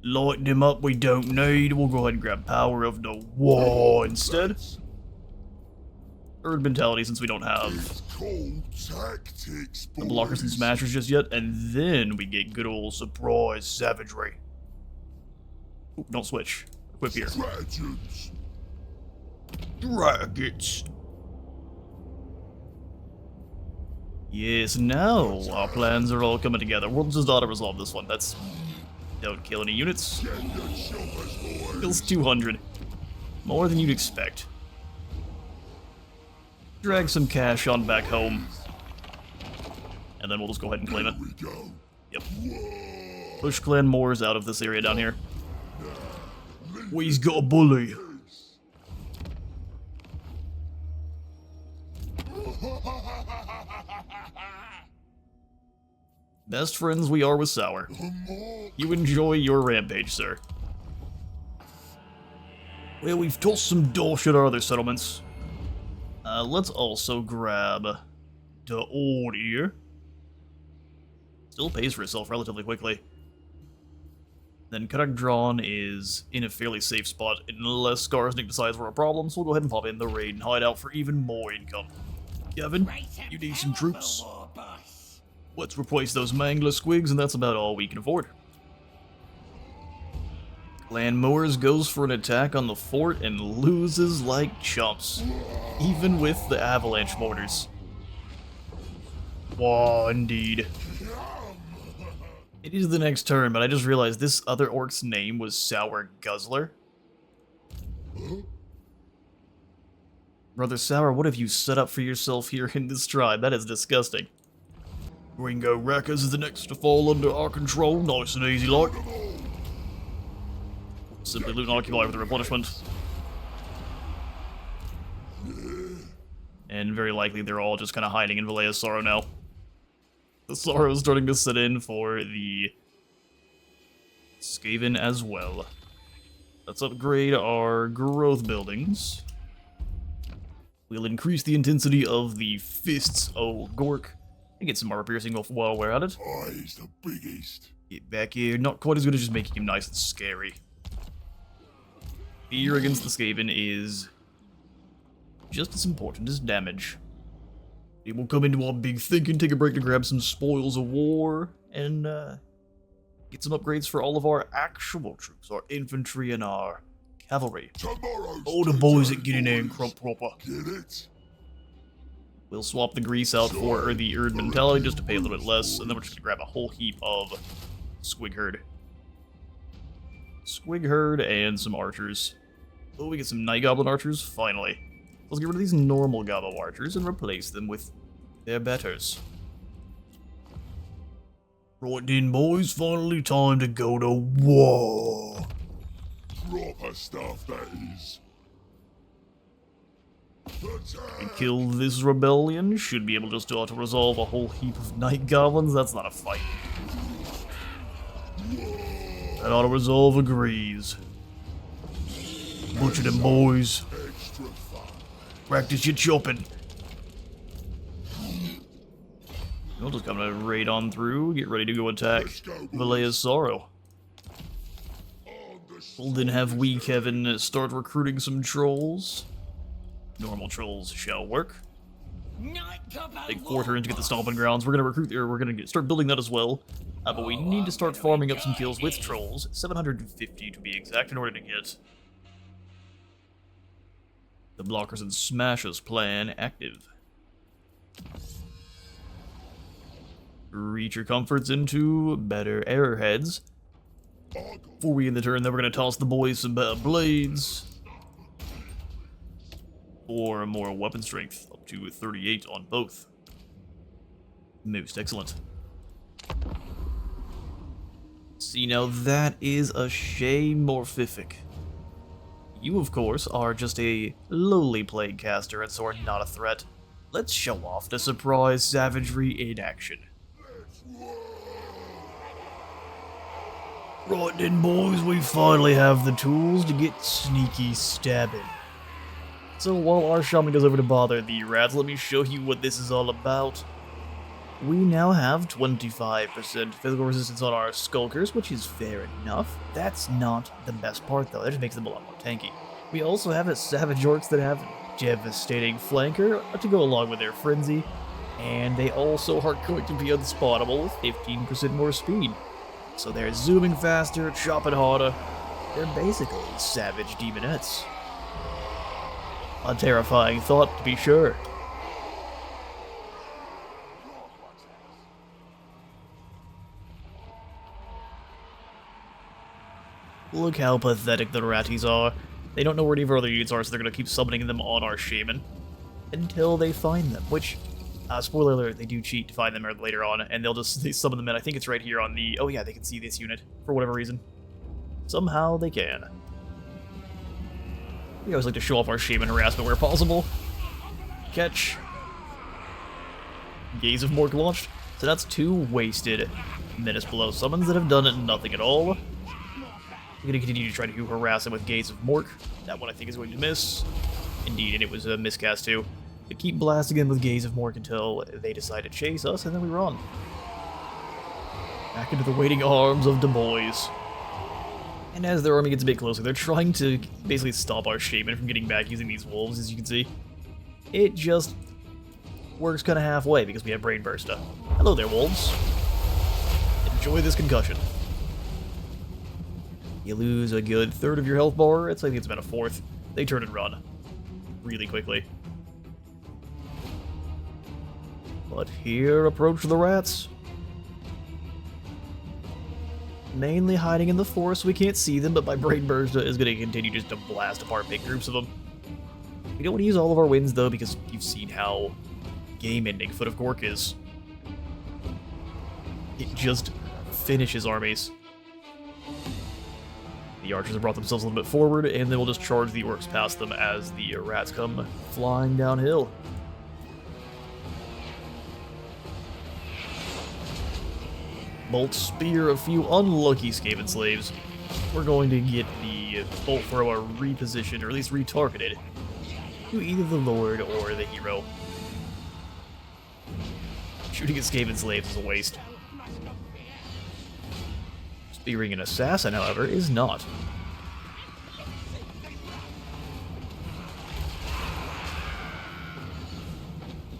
Light them up we don't need. We'll go ahead and grab Power of the War instead. Third mentality, since we don't have It's called tactics, the blockers and smashers just yet, and then we get good old surprise savagery. Ooh, don't switch. Equip here. Dragons. Dragons. Yes, now our plans are all coming together. Worlds does not resolve this one. That's... Don't kill any units. Get your choppers, boys. Kills 200. More than you'd expect. Drag some cash on back home. And then we'll just go ahead and claim it. We go. Yep. Push Clan Moors out of this area down here. We's got a bully. Best friends we are with Sour. You enjoy your rampage, sir. Well, we've tossed some dosh at our other settlements. Let's also grab the ore here. Still pays for itself relatively quickly. Then Karak Drawn is in a fairly safe spot unless Skarsnik decides we're a problem, so we'll go ahead and pop in the raid and hide out for even more income. Kevin, you need some troops? War boss. Let's replace those Mangler squigs, and that's about all we can afford. Go Land Mowers goes for an attack on the fort and loses like chumps, even with the avalanche mortars. Whoa, indeed. It is the next turn, but I just realized this other orc's name was Sour Guzzler. Brother Sour, what have you set up for yourself here in this tribe? That is disgusting. Ringo Wreckers is the next to fall under our control, nice and easy like. Simply loot and occupy with the replenishment. And very likely they're all just kind of hiding in Valea's Sorrow now. The Sorrow is starting to set in for the Skaven as well. Let's upgrade our growth buildings. We'll increase the intensity of the fists. Oh, Gork. And get some armor piercing off while we're at it. He's the biggest. Get back here. Not quite as good as just making him nice and scary. Fear against the Skaven is just as important as damage. It will come into our big thinking, take a break to grab some spoils of war, and get some upgrades for all of our actual troops, our infantry and our cavalry. Tomorrow's All the boys that get in there and crump proper. Get it? We'll swap the grease out for the Erd mentality just to pay a little bit less, and then we're just gonna grab a whole heap of squig herd. Squig herd and some archers. Oh, we get some night goblin archers, finally. Let's get rid of these normal goblin archers and replace them with their betters. Right then, boys, finally time to go to war. Proper stuff, that is. And kill this rebellion. Should be able just to auto-resolve a whole heap of night goblins. That's not a fight. That auto-resolve agrees. Butcher them, boys. Extra fun. Practice your chopping. We'll just come to raid on through. Get ready to go attack Valea's Sorrow. We'll then have we, Kevin, start recruiting some trolls. Normal trolls shall work. Take 4 turns to get the stomping grounds. We're gonna recruit there. We're gonna start building that as well. But we need to start farming up some kills with trolls. 750 to be exact in order to get the blockers and smashes plan active. Reach your comforts into better arrowheads. Before we end the turn, then we're gonna toss the boys some better blades. Or more weapon strength, up to 38 on both. Most excellent. See, now that is a shamorphific. You, of course, are just a lowly plague caster and so are not a threat. Let's show off the surprise savagery in action. Right then, boys, we finally have the tools to get sneaky stabbing. So while our shaman goes over to bother the rats, let me show you what this is all about. We now have 25% physical resistance on our skulkers, which is fair enough. That's not the best part though, that just makes them a lot more tanky. We also have a savage orcs that have devastating flanker to go along with their frenzy, and they also are going to be unspottable with 15% more speed. So they're zooming faster, chopping harder. They're basically savage demonettes. A terrifying thought, to be sure. Look how pathetic the ratties are. They don't know where any of our other units are, so they're going to keep summoning them on our shaman until they find them, which, spoiler alert, they do cheat to find them later on, and they summon them in. I think it's right here on the... Oh yeah, they can see this unit, for whatever reason. Somehow they can. We always like to show off our shaman harassment where possible. Catch. Gaze of Mork launched. So that's 2 wasted Menace Below summons that have done nothing at all. We're going to continue to try to harass him with Gaze of Mork. That one I think is going to miss. Indeed, and it was a miscast too. We keep blasting him with Gaze of Mork until they decide to chase us, and then we run. Back into the waiting arms of the boys. And as their army gets a bit closer, they're trying to basically stop our shaman from getting back using these wolves, as you can see. It just works kind of halfway because we have Brain Burster. Hello there, wolves. Enjoy this concussion. You lose a good third of your health bar. I think it's about a fourth. They turn and run really quickly. But here approach the rats. Mainly hiding in the forest, we can't see them, but my Brain Burst is going to continue just to blast apart big groups of them. We don't want to use all of our wins, though, because you've seen how game-ending Foot of Gork is. It just finishes armies. The archers have brought themselves a little bit forward, and then we'll just charge the orcs past them as the rats come flying downhill. Bolt Spear a few unlucky Skaven slaves. We're going to get the Bolt Thrower repositioned, or at least retargeted, to either the Lord or the hero. Shooting at Skaven slaves is a waste. Spearing an assassin, however, is not.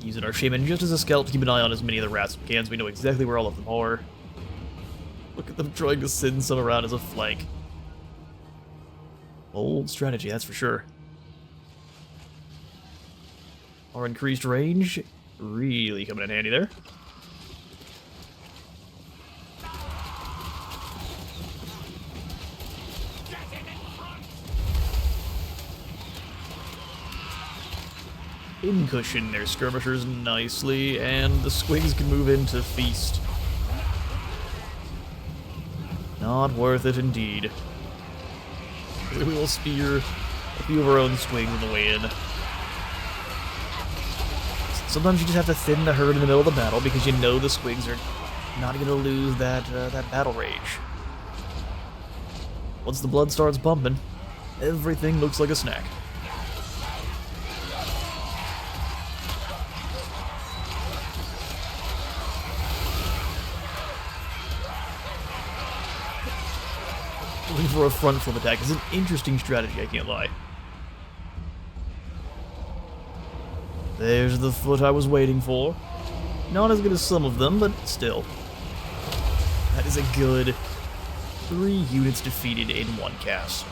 Using our shaman just as a scout to keep an eye on as many of the rats as we can, so we know exactly where all of them are. Look at them trying to send some around as a flank. Bold strategy, that's for sure. Our increased range really coming in handy there. Cushion their skirmishers nicely, and the squigs can move in to feast. Not worth it indeed. We will spear a few of our own squigs on the way in. Sometimes you just have to thin the herd in the middle of the battle because you know the squigs are not going to lose that battle rage. Once the blood starts pumping, everything looks like a snack. Looking for a front flip attack is an interesting strategy, I can't lie. There's the foot I was waiting for. Not as good as some of them, but still. That is a good 3 units defeated in one cast.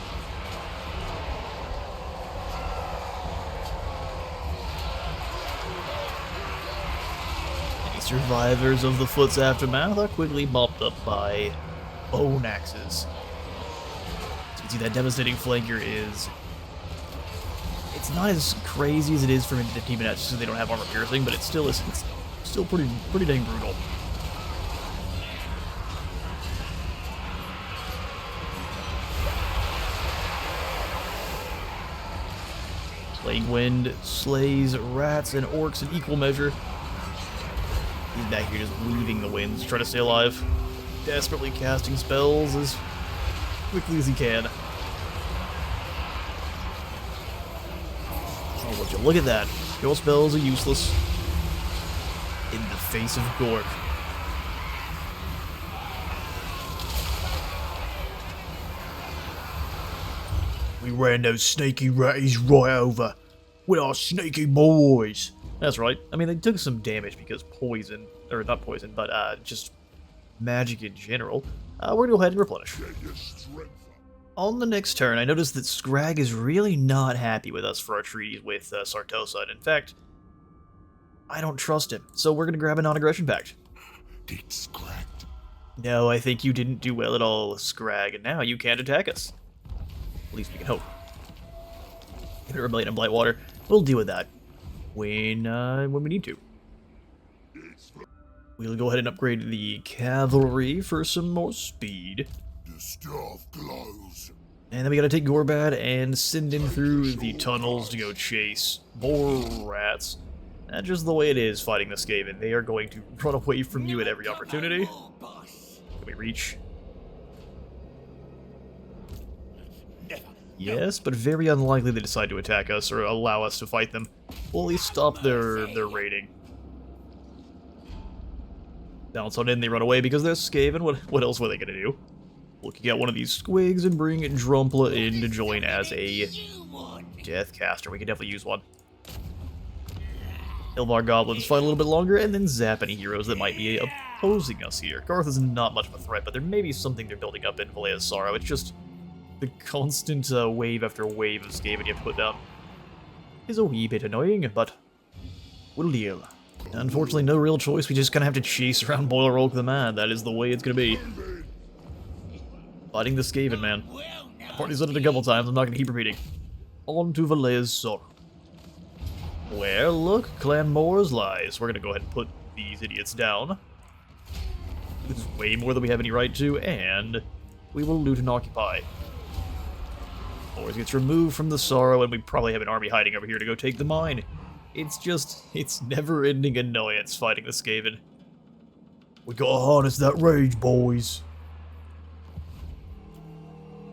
Any survivors of the foot's aftermath are quickly mopped up by bone axes. See, that devastating flanker is... It's not as crazy as it is for the demon just so they don't have armor piercing, but it's still pretty dang brutal. Plague Wind slays rats and orcs in equal measure. He's back here just weaving the winds, trying to stay alive. Desperately casting spells as quickly as he can. Oh, would you look at that? Your spells are useless in the face of Gork. We ran those sneaky ratties right over with our sneaky boys. That's right. I mean, they took some damage because poison, or not poison, but just magic in general. We're gonna go ahead and replenish. On the next turn, I noticed that Scrag is really not happy with us for our treaties with Sartosa, and in fact, I don't trust him, so we're gonna grab a non-aggression pact. It's cracked. No, I think you didn't do well at all, Scrag, and now you can't attack us. At least we can hope. Give it a Rebellion and Blightwater. We'll deal with that when we need to. We'll go ahead and upgrade the cavalry for some more speed. The stuff glows. And then we gotta take Gorbad and send him through the tunnels to go chase more rats. That's just the way it is fighting the Skaven. They are going to run away from you at every opportunity. Can we reach? Yes, but very unlikely they decide to attack us or allow us to fight them. We'll at least stop their raiding. Bounce on in, they run away because they're Skaven. What else were they gonna do? Looking at one of these squigs and bring Drumpla in to join as a Deathcaster. We could definitely use one. Ilvar Goblins fight a little bit longer and then zap any heroes that might be opposing us here. Garth is not much of a threat, but there may be something they're building up in Valea's Sorrow. It's just the constant wave after wave of Skaven you have to put down is a wee bit annoying, but we'll deal. Unfortunately, no real choice. We just kind of have to chase around Boilerwolk the Mad. That is the way it's going to be. Fighting the Skaven, man. I've already said it a couple times. I'm not going to keep repeating. On to Valle's Sorrow. Where, look, Clan Moors lies. We're going to go ahead and put these idiots down. This is way more than we have any right to, and we will loot and occupy. Moors gets removed from the Sorrow, and we probably have an army hiding over here to go take the mine. It's never-ending annoyance fighting the Skaven. We gotta harness that rage, boys.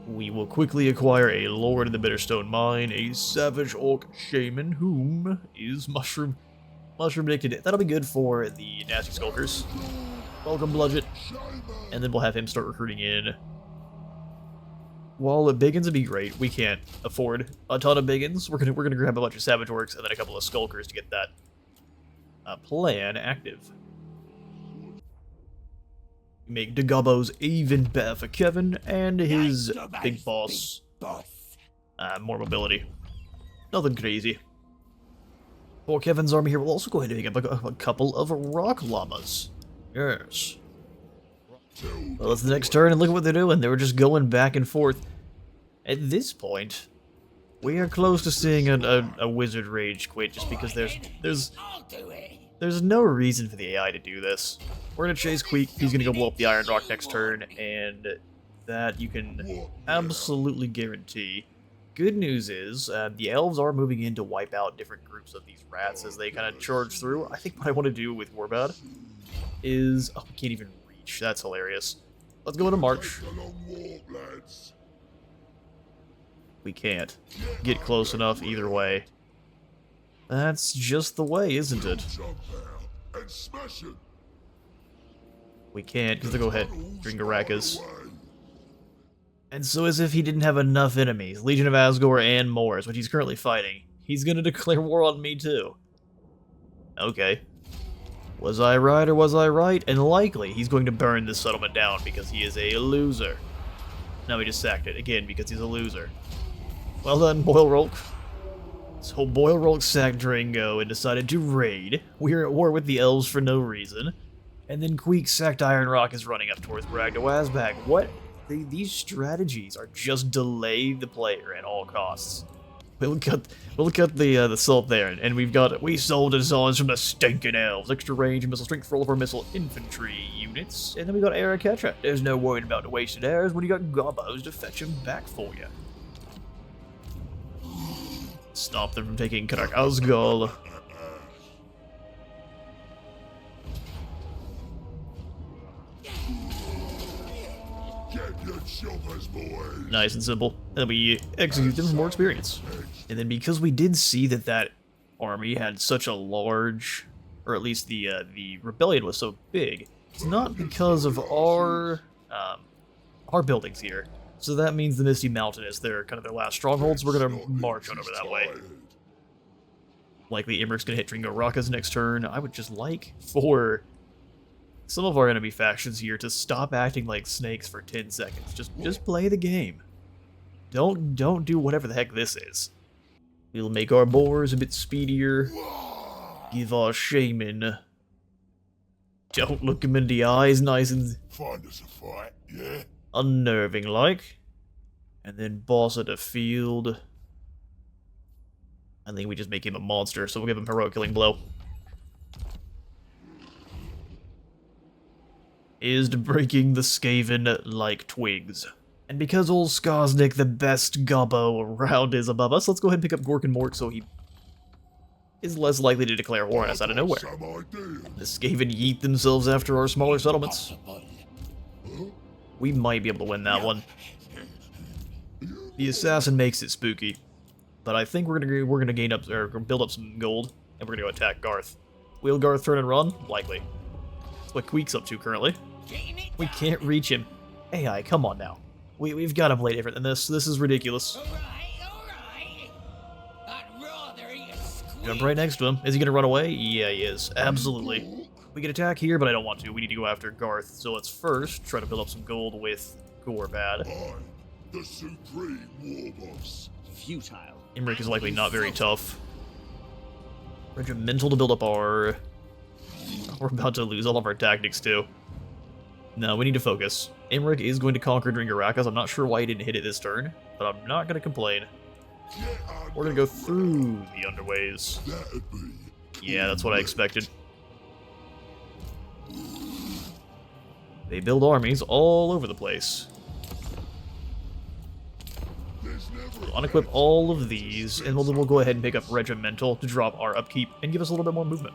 We will quickly acquire a Lord of the Bitterstone Mine, a Savage Orc Shaman, whom is Mushroom addicted. That'll be good for the Nasty Skulkers. Welcome, Bludget. And then we'll have him start recruiting in. While Biggins would be great, we can't afford a ton of Biggins. We're gonna grab a bunch of Savage Orcs and then a couple of Skulkers to get that plan active. Make the Gobbos even better for Kevin and his big boss. More mobility. Nothing crazy. For Kevin's army here, we'll also go ahead and pick up a couple of Rock Llamas. Yes. Well, that's the next turn, and look at what they're doing. They were just going back and forth. At this point, we are close to seeing a wizard rage quit, just because there's no reason for the AI to do this. We're gonna chase Queek. He's gonna go blow up the Iron Rock next turn, and that you can absolutely guarantee. Good news is, the elves are moving in to wipe out different groups of these rats as they kind of charge through. I think what I want to do with Warbad is... Oh, we can't even reach. That's hilarious. Let's go into March. We can't get close enough either way. That's just the way, isn't it? We can't, because they'll go ahead and bring Garakas. And so as if he didn't have enough enemies, Legion of Asgore and Moors, which he's currently fighting, he's gonna declare war on me too. Okay. Was I right or was I right? And likely, he's going to burn this settlement down because he is a loser. Now he just sacked it, again, because he's a loser. Well done, Boilerwolk. So Boilerwolk sacked Drango and decided to raid. We're at war with the elves for no reason. And then Queek sacked Iron Rock is running up towards Bragdawazbag. What? These strategies are just delay the player at all costs. We'll cut the salt there, and we sold designs from the stinking elves, extra range and missile strength for all of our missile infantry units, and then we got Arakatra. There's no worrying about the wasted arrows when you got Gobbos to fetch them back for you. Stop them from taking Karak Asgol. Nice and simple. And then we execute them for more experience. And then because we did see that army had such a large, or at least the rebellion was so big, it's not because of our buildings here. So that means the Misty Mountain is their last stronghold, so we're gonna march on over that way. Likely Imric's gonna hit Dringo Rakas next turn. I would just like for some of our enemy factions here to stop acting like snakes for 10 seconds. Just play the game. Don't do whatever the heck this is. We'll make our boars a bit speedier. Give our shaman. Don't look him in the eyes, nice and Find us a fight, yeah? unnerving like. And then boss of the field. I think we just make him a monster, so we'll give him heroic killing blow. Is breaking the Skaven like twigs. And because old Skarsnik, the best gobbo around, is above us, let's go ahead and pick up Gork and Mork so he is less likely to declare war on us out of nowhere. The Skaven yeet themselves after our smaller settlements. We might be able to win that one. The assassin makes it spooky, but I think we're gonna gain up or build up some gold, and we're gonna go attack Garth. Will Garth turn and run? Likely. That's what Queek's up to currently. We can't reach him. AI, come on now. We've got to play different than this. This is ridiculous. Alright. I'd rather eat a squig. Jump right next to him. Is he gonna run away? Yeah, he is. Absolutely. We can attack here, but I don't want to. We need to go after Garth. So let's first try to build up some gold with Gorbad. The supreme war boss. Futile. Imric is likely not very tough. Regimental to build up our... We're about to lose all of our tactics, too. No, we need to focus. Imric is going to conquer Dringaracas. I'm not sure why he didn't hit it this turn, but I'm not going to complain. We're going to go through the underways. That'd be. Yeah, that's what I expected. They build armies all over the place. We'll unequip all of these, and we'll go ahead and pick up Regimental to drop our upkeep and give us a little bit more movement.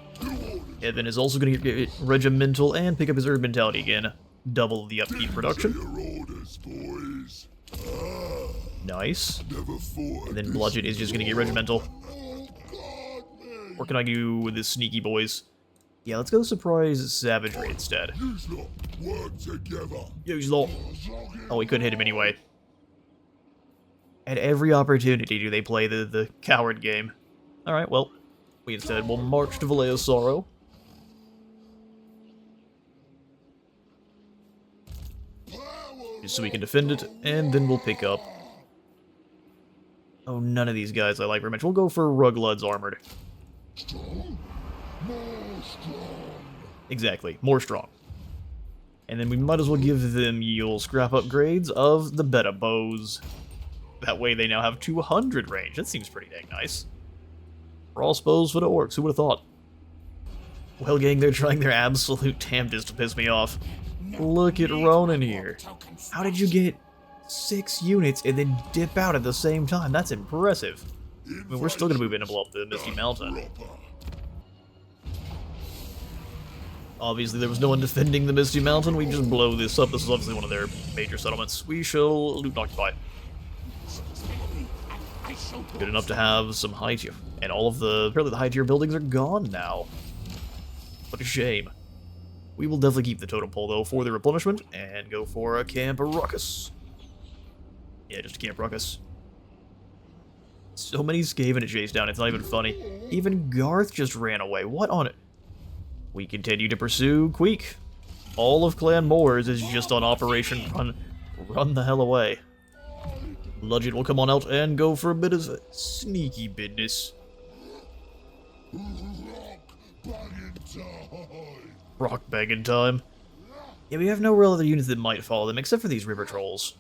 Evan is also going to get Regimental and pick up his Urban Mentality again. Double the upkeep production. Nice. And then Bludgeon is just going to get Regimental. What can I do with this sneaky boys? Yeah, let's go Surprise Savagery instead. Use lot. Oh, we couldn't hit him anyway. At every opportunity do they play the coward game. Alright, well, we instead will march to Valea's Sorrow. Just so we can defend it, and then we'll pick up... Oh, none of these guys I like very much. We'll go for Ruglud's Armored. Exactly, more strong. And then we might as well give them Yule scrap upgrades of the Beta Bows. That way they now have 200 range. That seems pretty dang nice. Crossbows for the orcs, who would have thought? Well, gang, they're trying their absolute damnedest to piss me off. Look at Ronan here. How did you get 6 units and then dip out at the same time? That's impressive. I mean, we're still going to move in and blow up the Misty Mountain. Obviously, there was no one defending the Misty Mountain. We just blow this up. This is obviously one of their major settlements. We shall loot and occupy. Good enough to have some high tier. And all of the... Apparently the high tier buildings are gone now. What a shame. We will definitely keep the totem pole, though, for the replenishment, and go for a Camp Ruckus. Yeah, just a Camp Ruckus. So many Skaven to chase down, it's not even funny. Even Garth just ran away. What on it? We continue to pursue Queek. All of Clan Moors is just on Operation Run the hell away. Ludget will come on out and go for a bit of sneaky business. Rock bagging time. Yeah, we have no real other units that might follow them, except for these River Trolls.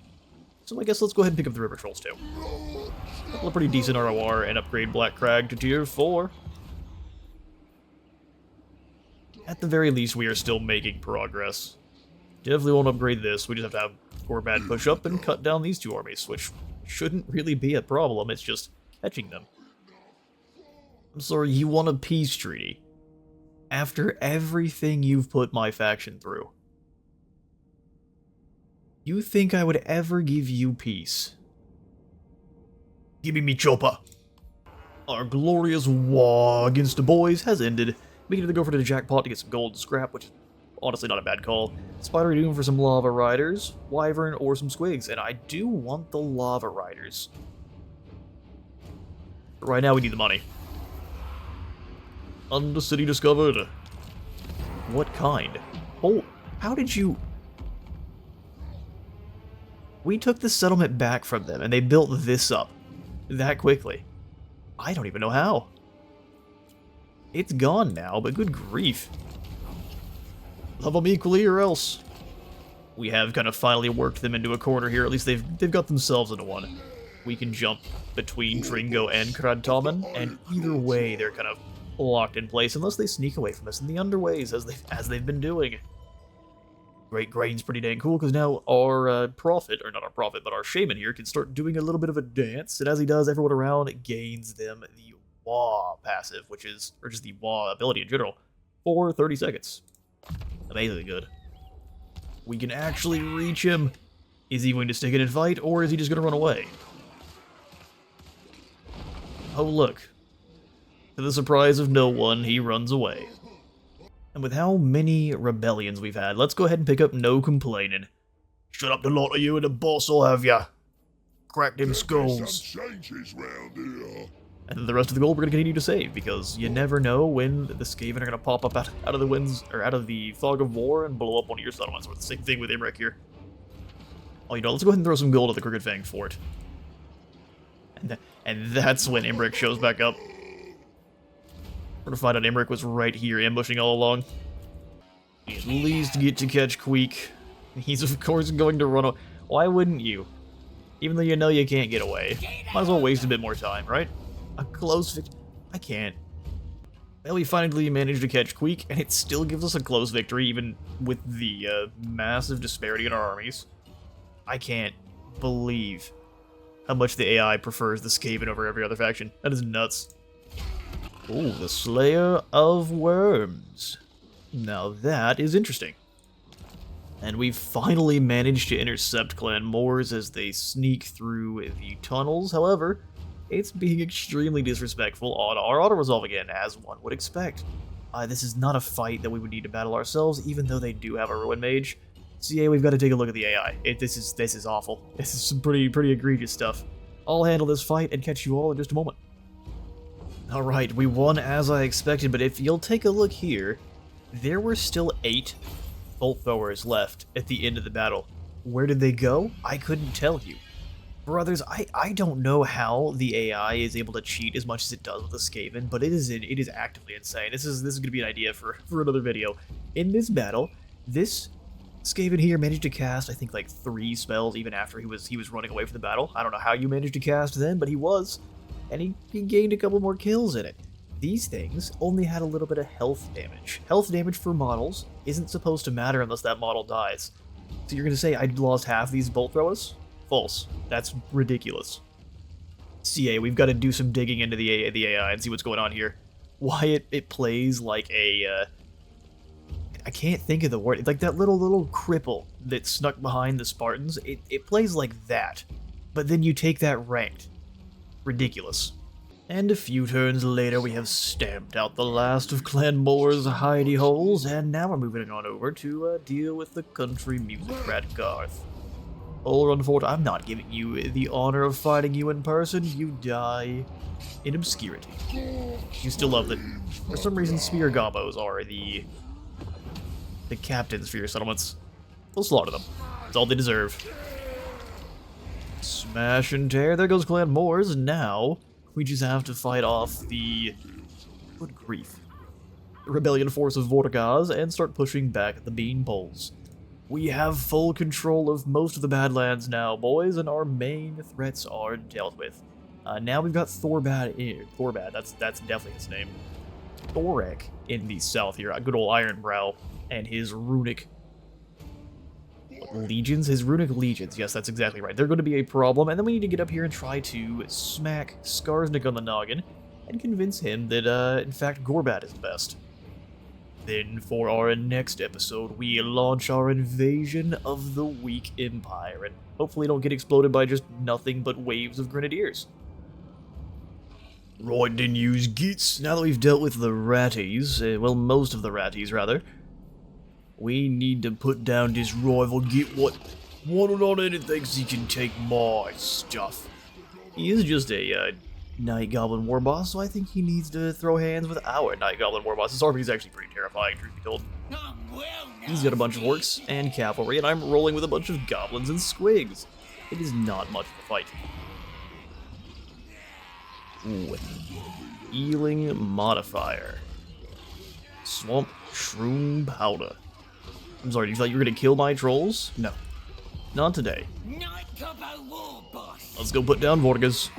So I guess let's go ahead and pick up the River Trolls, too. A pretty decent ROR and upgrade Black Crag to tier 4. At the very least, we are still making progress. Definitely won't upgrade this, we just have to have Gorbad push up and cut down these 2 armies, which shouldn't really be a problem, it's just catching them. I'm sorry, you want a peace treaty? After everything you've put my faction through. You think I would ever give you peace? Give me chopper. Our glorious war against the boys has ended. We can either go for the jackpot to get some gold and scrap, which is honestly not a bad call. Spidery Doom for some Lava Riders, Wyvern, or some Squigs, and I do want the Lava Riders. But right now we need the money. Undercity discovered. What kind? Oh, how did you... We took the settlement back from them, and they built this up that quickly. I don't even know how. It's gone now, but good grief. Love them equally or else. We have kind of finally worked them into a corner here. At least they've got themselves into one. We can jump between Tringo and Kradtamen, and either way they're kind of locked in place unless they sneak away from us in the underways as they've been doing. Great Grain's pretty dang cool because now our prophet, or not our prophet, but our shaman here can start doing a little bit of a dance, and as he does, everyone around gains them the Wah passive, which is, or just the Wah ability in general, for 30 seconds. Amazingly good. We can actually reach him. Is he going to stick it and fight, or is he just going to run away? Oh look. To the surprise of no one, he runs away. And with how many rebellions we've had, let's go ahead and pick up No Complaining. Shut up the lot of you and the boss will have ya. Crack them skulls. And then the rest of the gold we're going to continue to save, because you never know when the Skaven are going to pop up out of the winds, or out of the fog of war and blow up one of your settlements. Or the same thing with Imrek here. Oh, you know, let's go ahead and throw some gold at the Crooked Fang Fort. And that's when Imric shows back up. We're gonna find out Imric was right here, ambushing all along. He at least get to catch Queek. He's of course going to run away. Why wouldn't you? Even though you know you can't get away. Might as well waste a bit more time, right? A close victory. I can't. Well, we finally managed to catch Queek, and it still gives us a close victory, even with the massive disparity in our armies. I can't believe how much the AI prefers the Skaven over every other faction. That is nuts. Ooh, the Slayer of Worms. Now that is interesting. And we finally managed to intercept Clan Moors as they sneak through the tunnels. However, it's being extremely disrespectful on our auto-resolve again, as one would expect. This is not a fight that we would need to battle ourselves, even though they do have a Ruin Mage. CA, we've got to take a look at the AI. This is awful. This is some pretty egregious stuff. I'll handle this fight and catch you all in just a moment. Alright, we won as I expected, but if you'll take a look here, there were still 8 bolt throwers left at the end of the battle. Where did they go? I couldn't tell you. Brothers, I don't know how the AI is able to cheat as much as it does with the Skaven, but it is actively insane. This is going to be an idea for another video. In this battle, this Skaven here managed to cast, I think, like 3 spells even after he was running away from the battle. I don't know how you managed to cast then, but he was. And he gained a couple more kills in it. These things only had a little bit of health damage. Health damage for models isn't supposed to matter unless that model dies. So you're going to say I lost half these bolt throwers? False. That's ridiculous. CA, we've got to do some digging into the AI and see what's going on here. Why it plays like a... I can't think of the word. Like that little cripple that snuck behind the Spartans. It plays like that. But then you take that ranked. Ridiculous. And a few turns later, we have stamped out the last of Clan Moor's hidey holes, and now we're moving on over to deal with the country music rat Garth. All run forward. I'm not giving you the honor of fighting you in person. You die in obscurity. You still love it. For some reason, spear gobbos are the captains for your settlements. We'll slaughter them. That's all they deserve. Smash and tear. There goes Clan Moors. Now we just have to fight off the... good grief. The rebellion force of Vortigaz and start pushing back the bean poles. We have full control of most of the Badlands now, boys, and our main threats are dealt with. Now we've got Thorbad, that's definitely his name. Thorek in the south here, good old Ironbrow, and his runic legions? His runic legions, yes, that's exactly right. They're going to be a problem, and then we need to get up here and try to smack Skarsnik on the noggin and convince him that, in fact, Gorbat is the best. Then, for our next episode, we launch our invasion of the weak empire, and hopefully don't get exploded by just nothing but waves of grenadiers. Right, then use gitz. Now that we've dealt with the ratties, well, most of the ratties, rather, we need to put down this rival git what wanted on it and thinks he can take my stuff. He is just a, Night Goblin war boss, so I think he needs to throw hands with our Night Goblin war boss. This army is actually pretty terrifying, truth be told. He's got a bunch of orcs and cavalry, and I'm rolling with a bunch of goblins and squigs. It is not much of a fight. Ooh. Healing modifier. Swamp Shroom powder. I'm sorry, you thought you were gonna kill my trolls? No. Not today. Let's go put down Vorgas.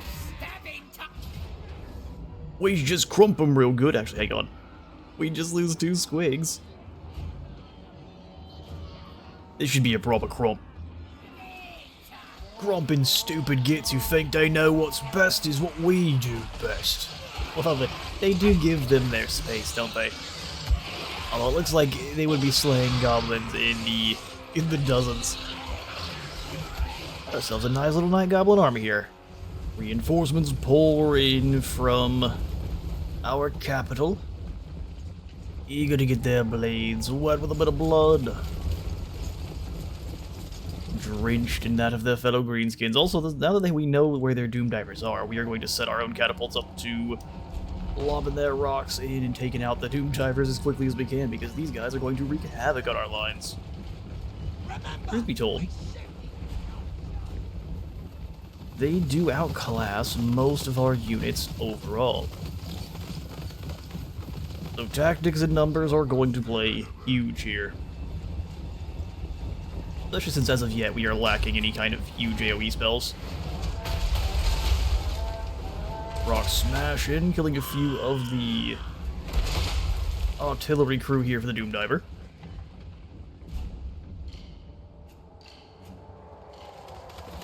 We just crump them real good. Actually, hang on. We just lose 2 squigs. This should be a proper crump. Grumping stupid gits who think they know what's best is what we do best. Well, they do give them their space, don't they? Although it looks like they would be slaying goblins in the dozens. Got ourselves a nice little night goblin army here. Reinforcements pour in from our capital, eager to get their blades wet with a bit of blood, drenched in that of their fellow greenskins. Also, now that we know where their doom divers are, we are going to set our own catapults up to lobbing their rocks in and taking out the doom divers as quickly as we can, because these guys are going to wreak havoc on our lines. Truth be told, they do outclass most of our units overall. So tactics and numbers are going to play huge here. Especially since as of yet we are lacking any kind of huge AoE spells. Rock smash in, killing a few of the artillery crew here for the Doom Diver.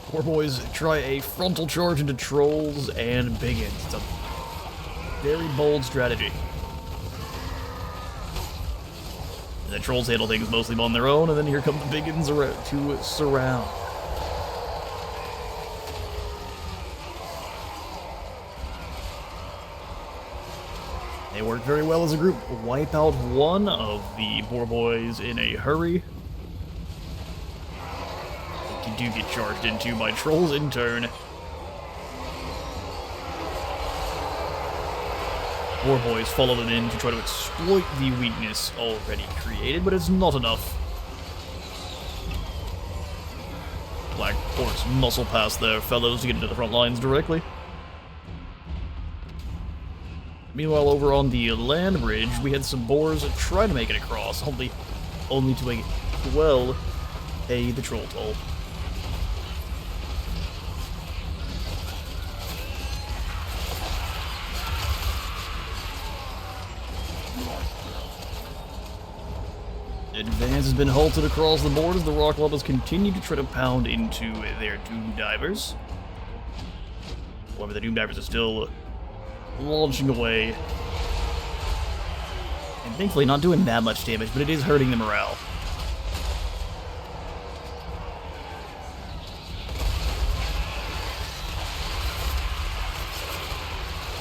Poor boys try a frontal charge into trolls and biggins. It's a very bold strategy. And the trolls handle things mostly on their own, and then here come the biggins to surround. They work very well as a group. Wipe out one of the boar boys in a hurry. You do get charged into by trolls in turn. Boar boys follow them in to try to exploit the weakness already created, but it's not enough. Black Orcs muscle past their fellows to get into the front lines directly. Meanwhile, over on the land bridge, we had some boars try to make it across, only to make it, well, pay the troll toll. Advance has been halted across the board as the rock levels continue to try to pound into their Doom Divers. However, the Doom Divers are still launching away. And thankfully not doing that much damage, but it is hurting the morale.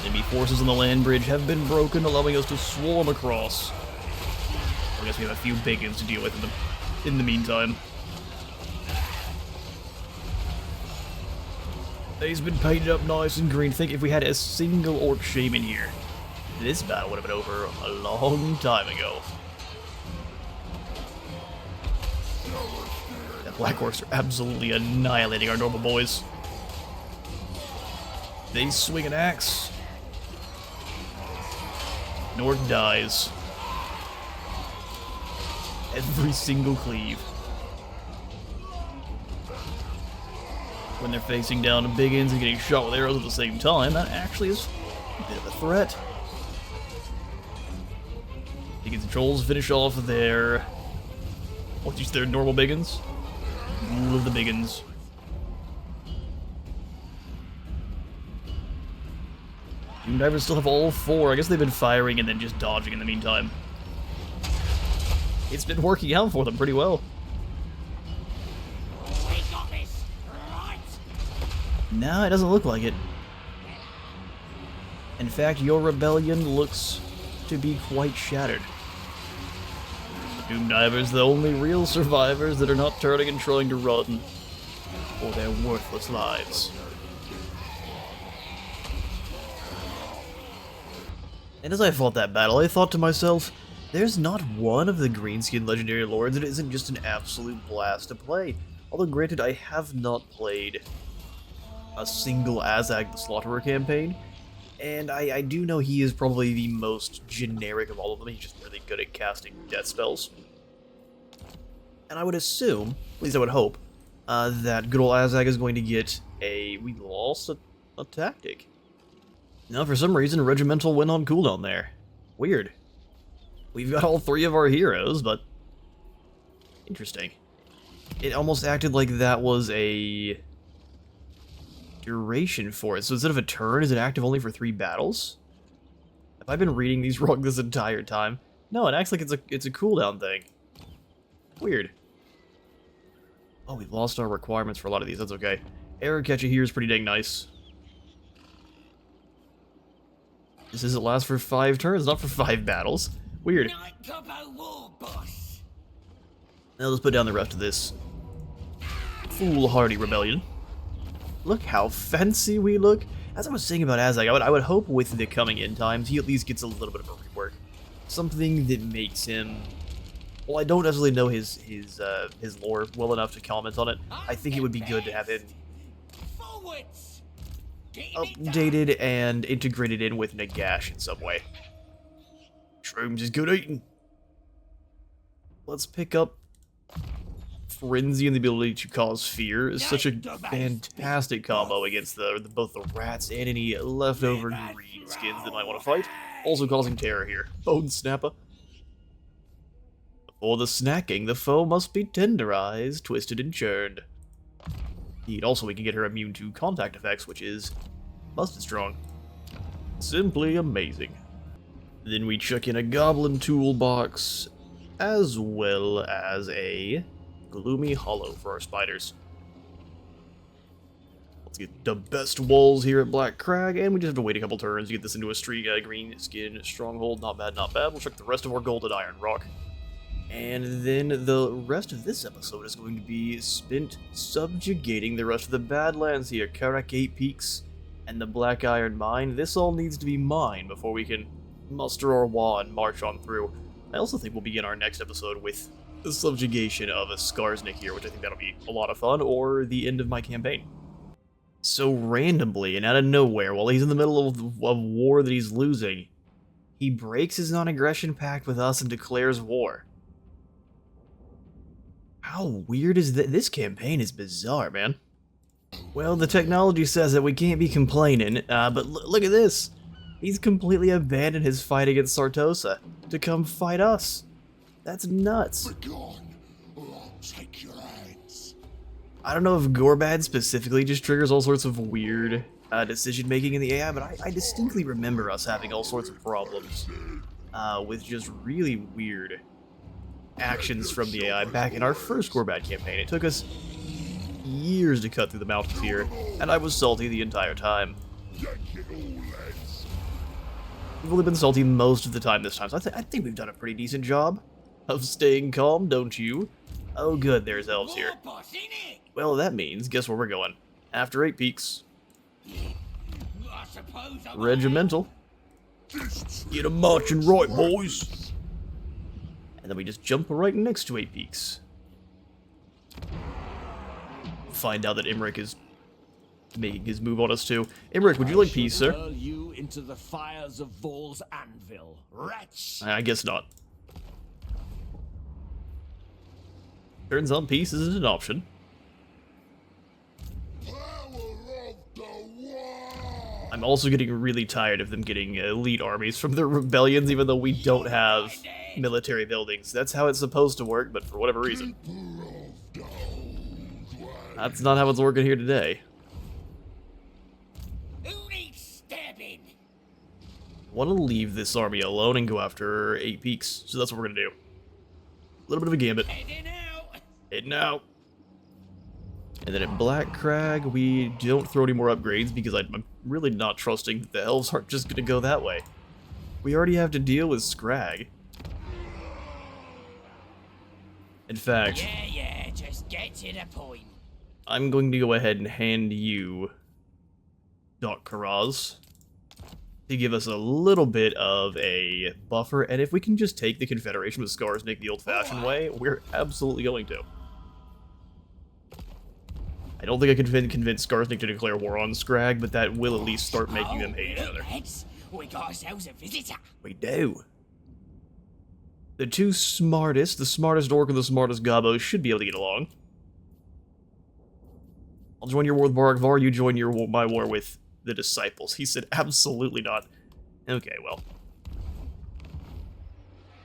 Enemy forces on the land bridge have been broken, allowing us to swarm across. I guess we have a few biggins to deal with in the meantime. He's been painted up nice and green. Think if we had a single orc shaman here, this battle would have been over a long time ago. The black orcs are absolutely annihilating our normal boys. They swing an axe. An orc dies. Every single cleave. When they're facing down to biggins and getting shot with arrows at the same time, that actually is a bit of a threat. Biggins and trolls finish off their... what's these, their normal biggins? Rule of the biggins. Doom Divers still have all four. I guess they've been firing and then just dodging in the meantime. It's been working out for them pretty well. We got this, right? No, it doesn't look like it. In fact, your rebellion looks to be quite shattered. The Doom Divers, the only real survivors that are not turning and trying to run for their worthless lives. And as I fought that battle, I thought to myself, there's not one of the Greenskin Legendary Lords that isn't just an absolute blast to play. Although granted, I have not played a single Azag the Slaughterer campaign, and I do know he is probably the most generic of all of them. He's just really good at casting death spells. And I would assume, at least I would hope, that good old Azag is going to get a... we lost a tactic. Now, for some reason, Regimental went on cooldown there. Weird. We've got all three of our heroes, but... interesting. It almost acted like that was a... duration for it. So instead of a turn, is it active only for 3 battles? Have I been reading these wrong this entire time? No, it acts like it's a cooldown thing. Weird. Oh, we lost our requirements for a lot of these. That's okay. Error catcher here is pretty dang nice. This doesn't last for 5 turns, not for 5 battles. Weird. Night Gobbo War Boss. Now let's put down the rest of this foolhardy rebellion. Look how fancy we look. As I was saying about Azag, I would hope with the coming end times, he at least gets a little bit of a rework. Something that makes him... well, I don't necessarily know his lore well enough to comment on it. I think it would be good to have him Forwards! Getting it done. updated and integrated in with Nagash in some way. Shrooms is good eating. Let's pick up Frenzy and the ability to cause fear is such a fantastic combo against both the rats and any leftover green skins that might want to fight. Also causing terror here. Bone Snapper. For the snacking, the foe must be tenderized, twisted, and churned. Indeed, also we can get her immune to contact effects, which is busted strong. Simply amazing. Then we chuck in a goblin toolbox, as well as a gloomy hollow for our spiders. Let's get the best walls here at Black Crag, and we just have to wait a couple turns to get this into a green skin stronghold. Not bad, not bad. We'll check the rest of our golden iron rock. And then the rest of this episode is going to be spent subjugating the rest of the Badlands here. Karak 8 Peaks and the Black Iron Mine. This all needs to be mined before we can muster our wah and march on through. I also think we'll begin our next episode with the subjugation of a Skarsnik here, which I think that'll be a lot of fun, or the end of my campaign. So randomly and out of nowhere, while he's in the middle of a war that he's losing, he breaks his non-aggression pact with us and declares war. How weird is that? This campaign is bizarre, man. Well, the technology says that we can't be complaining, but look at this. He's completely abandoned his fight against Sartosa to come fight us. That's nuts. Begone, or I'll take your hands. I don't know if Gorbad specifically just triggers all sorts of weird decision-making in the AI, but I distinctly remember us having all sorts of problems with just really weird actions from the AI back in our first Gorbad campaign. It took us years to cut through the mountains here, and I was salty the entire time. Yank it all, lads. We've only been salty most of the time this time, so I think we've done a pretty decent job of staying calm, don't you? Oh good, there's elves here. War boss, innit? Well, that means, guess where we're going? After 8 Peaks. I suppose I'm Regimental. Get 'em marching right, boys! And then we just jump right next to 8 Peaks. Find out that Imric is making his move on us too. Imric, would you like peace, sir? Hurl you into the fires of Vol's anvil, wretch. I guess not. Turns out peace isn't an option. Power of the war. I'm also getting really tired of them getting elite armies from the rebellions, even though we don't have military buildings. That's how it's supposed to work, but for whatever reason. Keeper of the old way. That's not how it's working here today. Who needs stabbing? Want to leave this army alone and go after 8 Peaks, so that's what we're gonna do. A little bit of a gambit. Heading out. Heading out. And then at Black Crag, we don't throw any more upgrades because I'm really not trusting that the elves aren't just gonna go that way. We already have to deal with Scrag. In fact, Yeah, just get to the point. I'm going to go ahead and hand you Doc Karaz to give us a little bit of a buffer, and if we can just take the Confederation with Skarsnik the old-fashioned way, we're absolutely going to. I don't think I can convince Skarsnik to declare war on Scrag, but that will at least start making them hate each other. Lads, we got ourselves a visitor. We do. The two smartest, the smartest orc and the smartest gobbo, should be able to get along. I'll join your war with Barakvar, you join my war with the disciples. He said, absolutely not. Okay, well.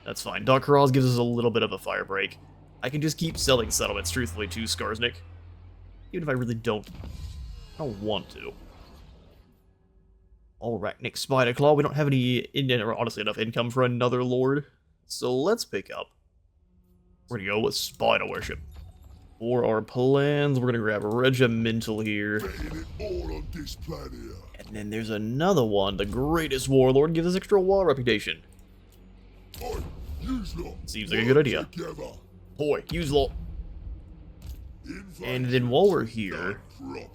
That's fine. Doc Karaz gives us a little bit of a fire break. I can just keep selling settlements, truthfully, to Skarsnik. Even if I really don't want to. Alright, next Spider Claw. We don't have any, honestly, enough income for another lord. So let's pick up. We're gonna go with Spider Worship. For our plans, we're gonna grab Regimental here. Laying it all on this planet here. And then there's another one. The Greatest Warlord gives us extra wall reputation. Oi, use lot. Seems like a good idea. Together. Boy, use lot. And then while we're here,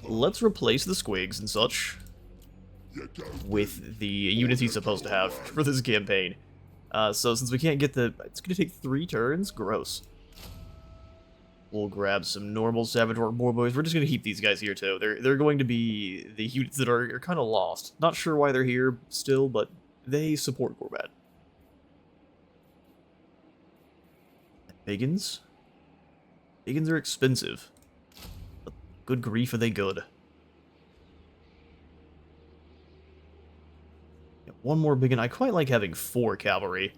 let's replace the squigs and such with the units he's supposed to have for this campaign. So since we can't get the... It's gonna take 3 turns? Gross. We'll grab some normal Saboteur boys. We're just going to keep these guys here, too. They're going to be the units that are kind of lost. Not sure why they're here still, but they support Gorbat. Biggins? Biggins are expensive. But good grief, are they good. Yeah, one more Biggin. I quite like having 4 cavalry.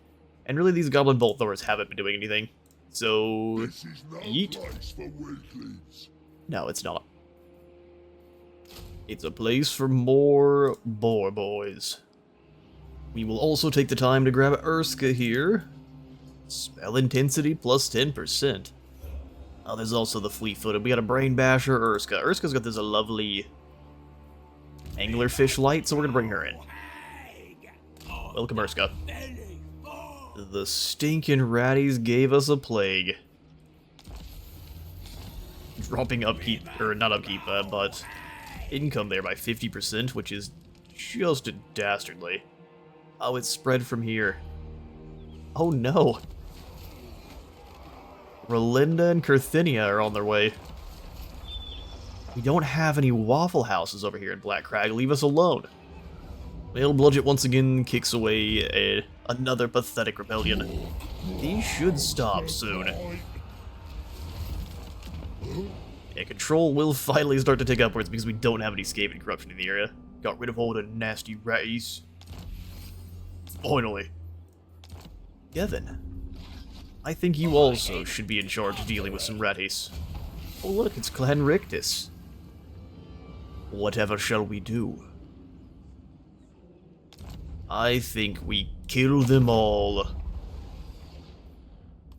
And really, these Goblin Bolt Throwers haven't been doing anything. So, This is no yeet. place for weaklings. No, it's not. It's a place for more boar boys. We will also take the time to grab Urska here. Spell intensity plus 10%. Oh, there's also the fleet-footed. We got a Brain Basher, Urska. Urska's got this lovely anglerfish light, so we're gonna bring her in. Welcome, Urska. The stinking ratties gave us a plague. Dropping upkeep, or not upkeep, but income there by 50%, which is just dastardly. Oh, it's spread from here. Oh no. Rolinda and Carthinia are on their way. We don't have any Waffle Houses over here in Black Crag. Leave us alone. Male Bludget once again kicks away another pathetic rebellion. These should stop soon. Yeah, control will finally start to tick upwards because we don't have any Skaven corruption in the area. Got rid of all the nasty ratties. Finally. Kevin, I think you also should be in charge of dealing with some ratties. Oh look, it's Clan Rictus. Whatever shall we do? I think we kill them all.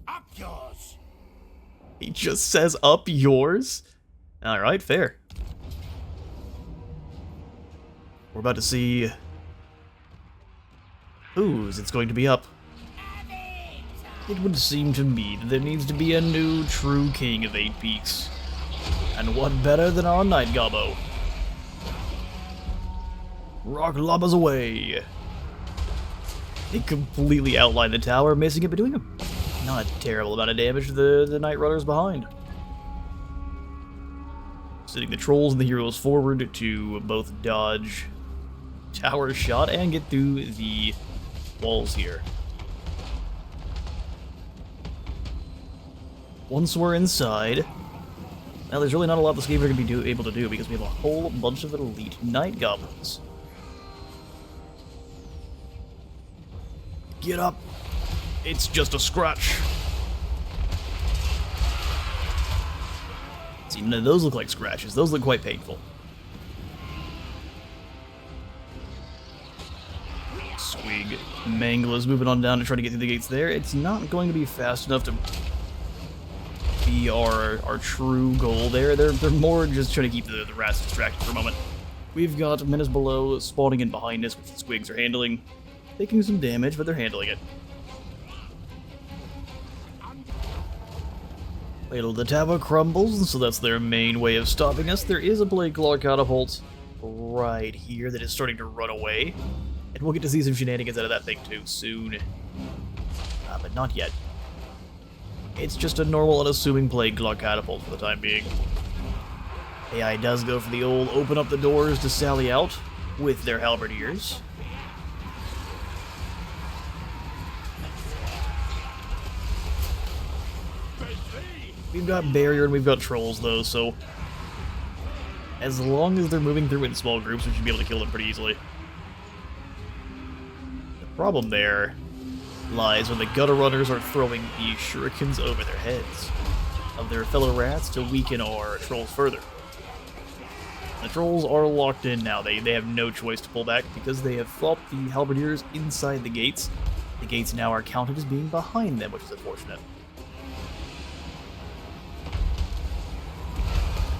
Up yours! He just says, up yours? Alright, fair. We're about to see whose it's going to be up. It would seem to me that there needs to be a new true king of 8 Peaks. And what better than our Night Gobbo? Rock lobbers away! They completely outlined the tower, missing it, but doing not a terrible amount of damage to the Night Runners behind. Sending the trolls and the heroes forward to both dodge tower shot and get through the walls here. Once we're inside, now there's really not a lot the Skaven are going to be able to do because we have a whole bunch of elite Night Goblins. Get up! It's just a scratch. See, none of those look like scratches. Those look quite painful. Squig Mangla's moving on down to try to get through the gates there. It's not going to be fast enough to be our true goal there. They're more just trying to keep the rats distracted for a moment. We've got Menace below spawning in behind us, which the Squigs are handling. Taking some damage, but they're handling it. Wait, the tower crumbles, and so that's their main way of stopping us. There is a Blade Claw catapult right here that is starting to run away. And we'll get to see some shenanigans out of that thing too soon. But not yet. It's just a normal unassuming Plague Claw catapult for the time being. AI does go for the old open up the doors to sally out with their halberdiers. We've got barrier and we've got trolls though, so as long as they're moving through in small groups, we should be able to kill them pretty easily. The problem there lies when the gutter runners are throwing the shurikens over their heads of their fellow rats to weaken our trolls further. The trolls are locked in now. They have no choice to pull back because they have flopped the halberdiers inside the gates. The gates now are counted as being behind them, which is unfortunate.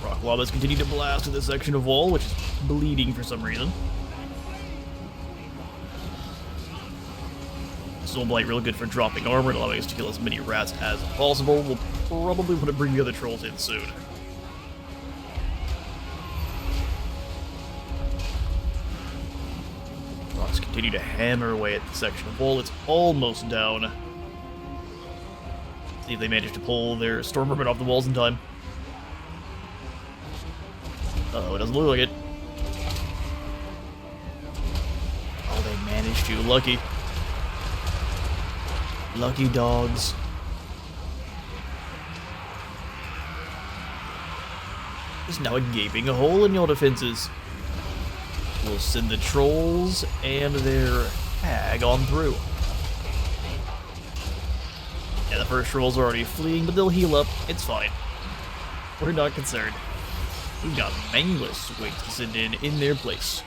Rock Lobas continue to blast to this section of wall, which is bleeding for some reason. Soul Blight real good for dropping armor and allowing us to kill as many rats as possible. We'll probably want to bring the other trolls in soon. Rocks continue to hammer away at the section of wall. It's almost down. See if they manage to pull their storm vermin off the walls in time. Uh-oh, it doesn't look like it. Oh, they managed to. Lucky. Lucky dogs. There's now a gaping hole in your defenses. We'll send the trolls and their hag on through. Yeah, the first trolls are already fleeing, but they'll heal up. It's fine. We're not concerned. We've got Mangler squigs to send in their place.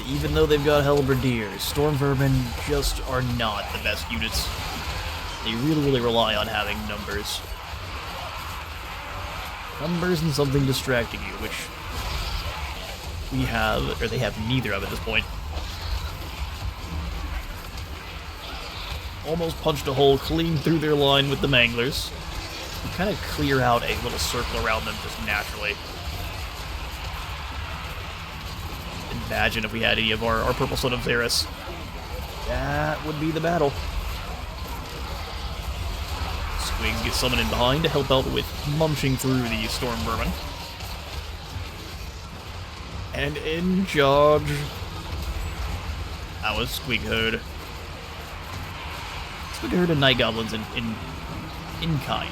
Even though they've got halberdiers, storm vermin just are not the best units. They really rely on having numbers. Numbers and something distracting you, which we have, or they have neither of at this point. Almost punched a hole clean through their line with the manglers. We kind of clear out a little circle around them just naturally. Imagine if we had any of our purple son of Xeris. That would be the battle. Squigs get summoned in behind to help out with munching through the storm vermin. And in charge, our Squig herd. Squig herd and night goblins in kind.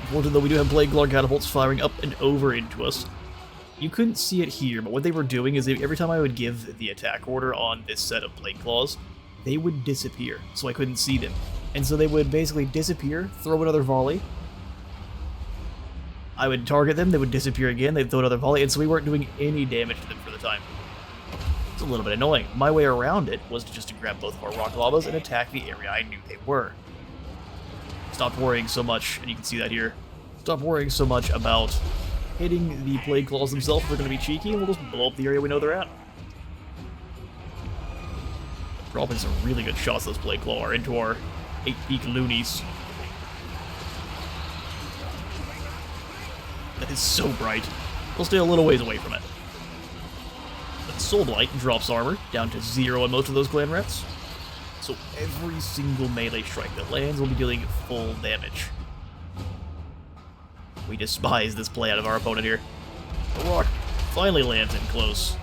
Unfortunately, though, we do have Plague Claw catapults firing up and over into us. You couldn't see it here, but what they were doing is every time I would give the attack order on this set of Plague Claws, they would disappear, so I couldn't see them. And so they would basically disappear, throw another volley. I would target them, they would disappear again, they'd throw another volley, and so we weren't doing any damage to them for the time. It's a little bit annoying. My way around it was just to grab both of our rock lavas and attack the area I knew they were. Stopped worrying so much, and you can see that here. Stop worrying so much about hitting the Plague Claws themselves. They're going to be cheeky, and we'll just blow up the area we know they're at. Dropping some really good shots, those Plague Claw are into our 8-peak loonies. That is so bright. We'll stay a little ways away from it. But Soul Blight drops armor down to 0 on most of those clan rats. So every single melee strike that lands will be dealing full damage. We despise this play out of our opponent here. The rock finally lands in close.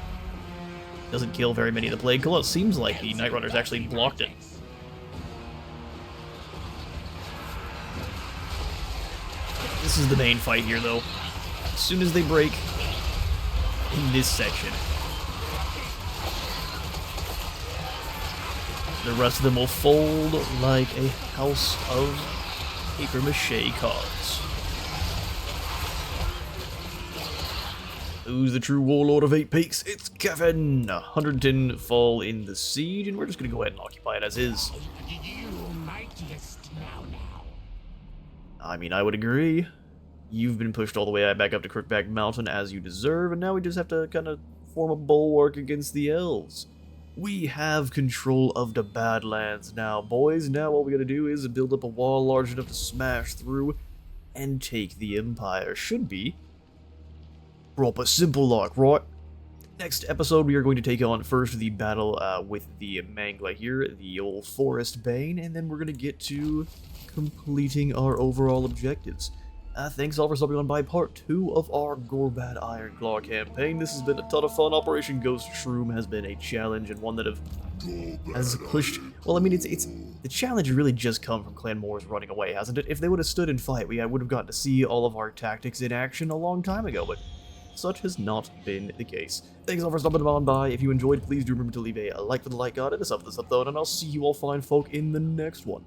Doesn't kill very many of the Plague Claws. Seems like the Night Runners actually blocked it. This is the main fight here, though. As soon as they break in this section, the rest of them will fold like a house of papier-mâché cards. Who's the true warlord of 8 peaks? It's Kevin! 110 fall in the siege, and we're just gonna go ahead and occupy it as is. You mightiest now. I mean, I would agree. You've been pushed all the way back up to Crookback Mountain as you deserve, and now we just have to kind of form a bulwark against the elves. We have control of the Badlands now, boys. Now all we gotta do is build up a wall large enough to smash through and take the Empire. Should be proper simple like, right? Next episode, we are going to take on first the battle with the Mangler here, the old Forest Bane, and then we're going to get to completing our overall objectives. Thanks all for stopping on by part 2 of our Gorbad Ironclaw campaign. This has been a ton of fun. Operation Ghost Shroom has been a challenge, and one that has pushed... Well, I mean, it's the challenge really just come from Clan Moors running away, hasn't it? If they would have stood and fight, we would have gotten to see all of our tactics in action a long time ago, but such has not been the case. Thanks all for stopping on by. If you enjoyed, please do remember to leave a like for the like god and a sub for the sub though, and I'll see you all fine folk in the next one.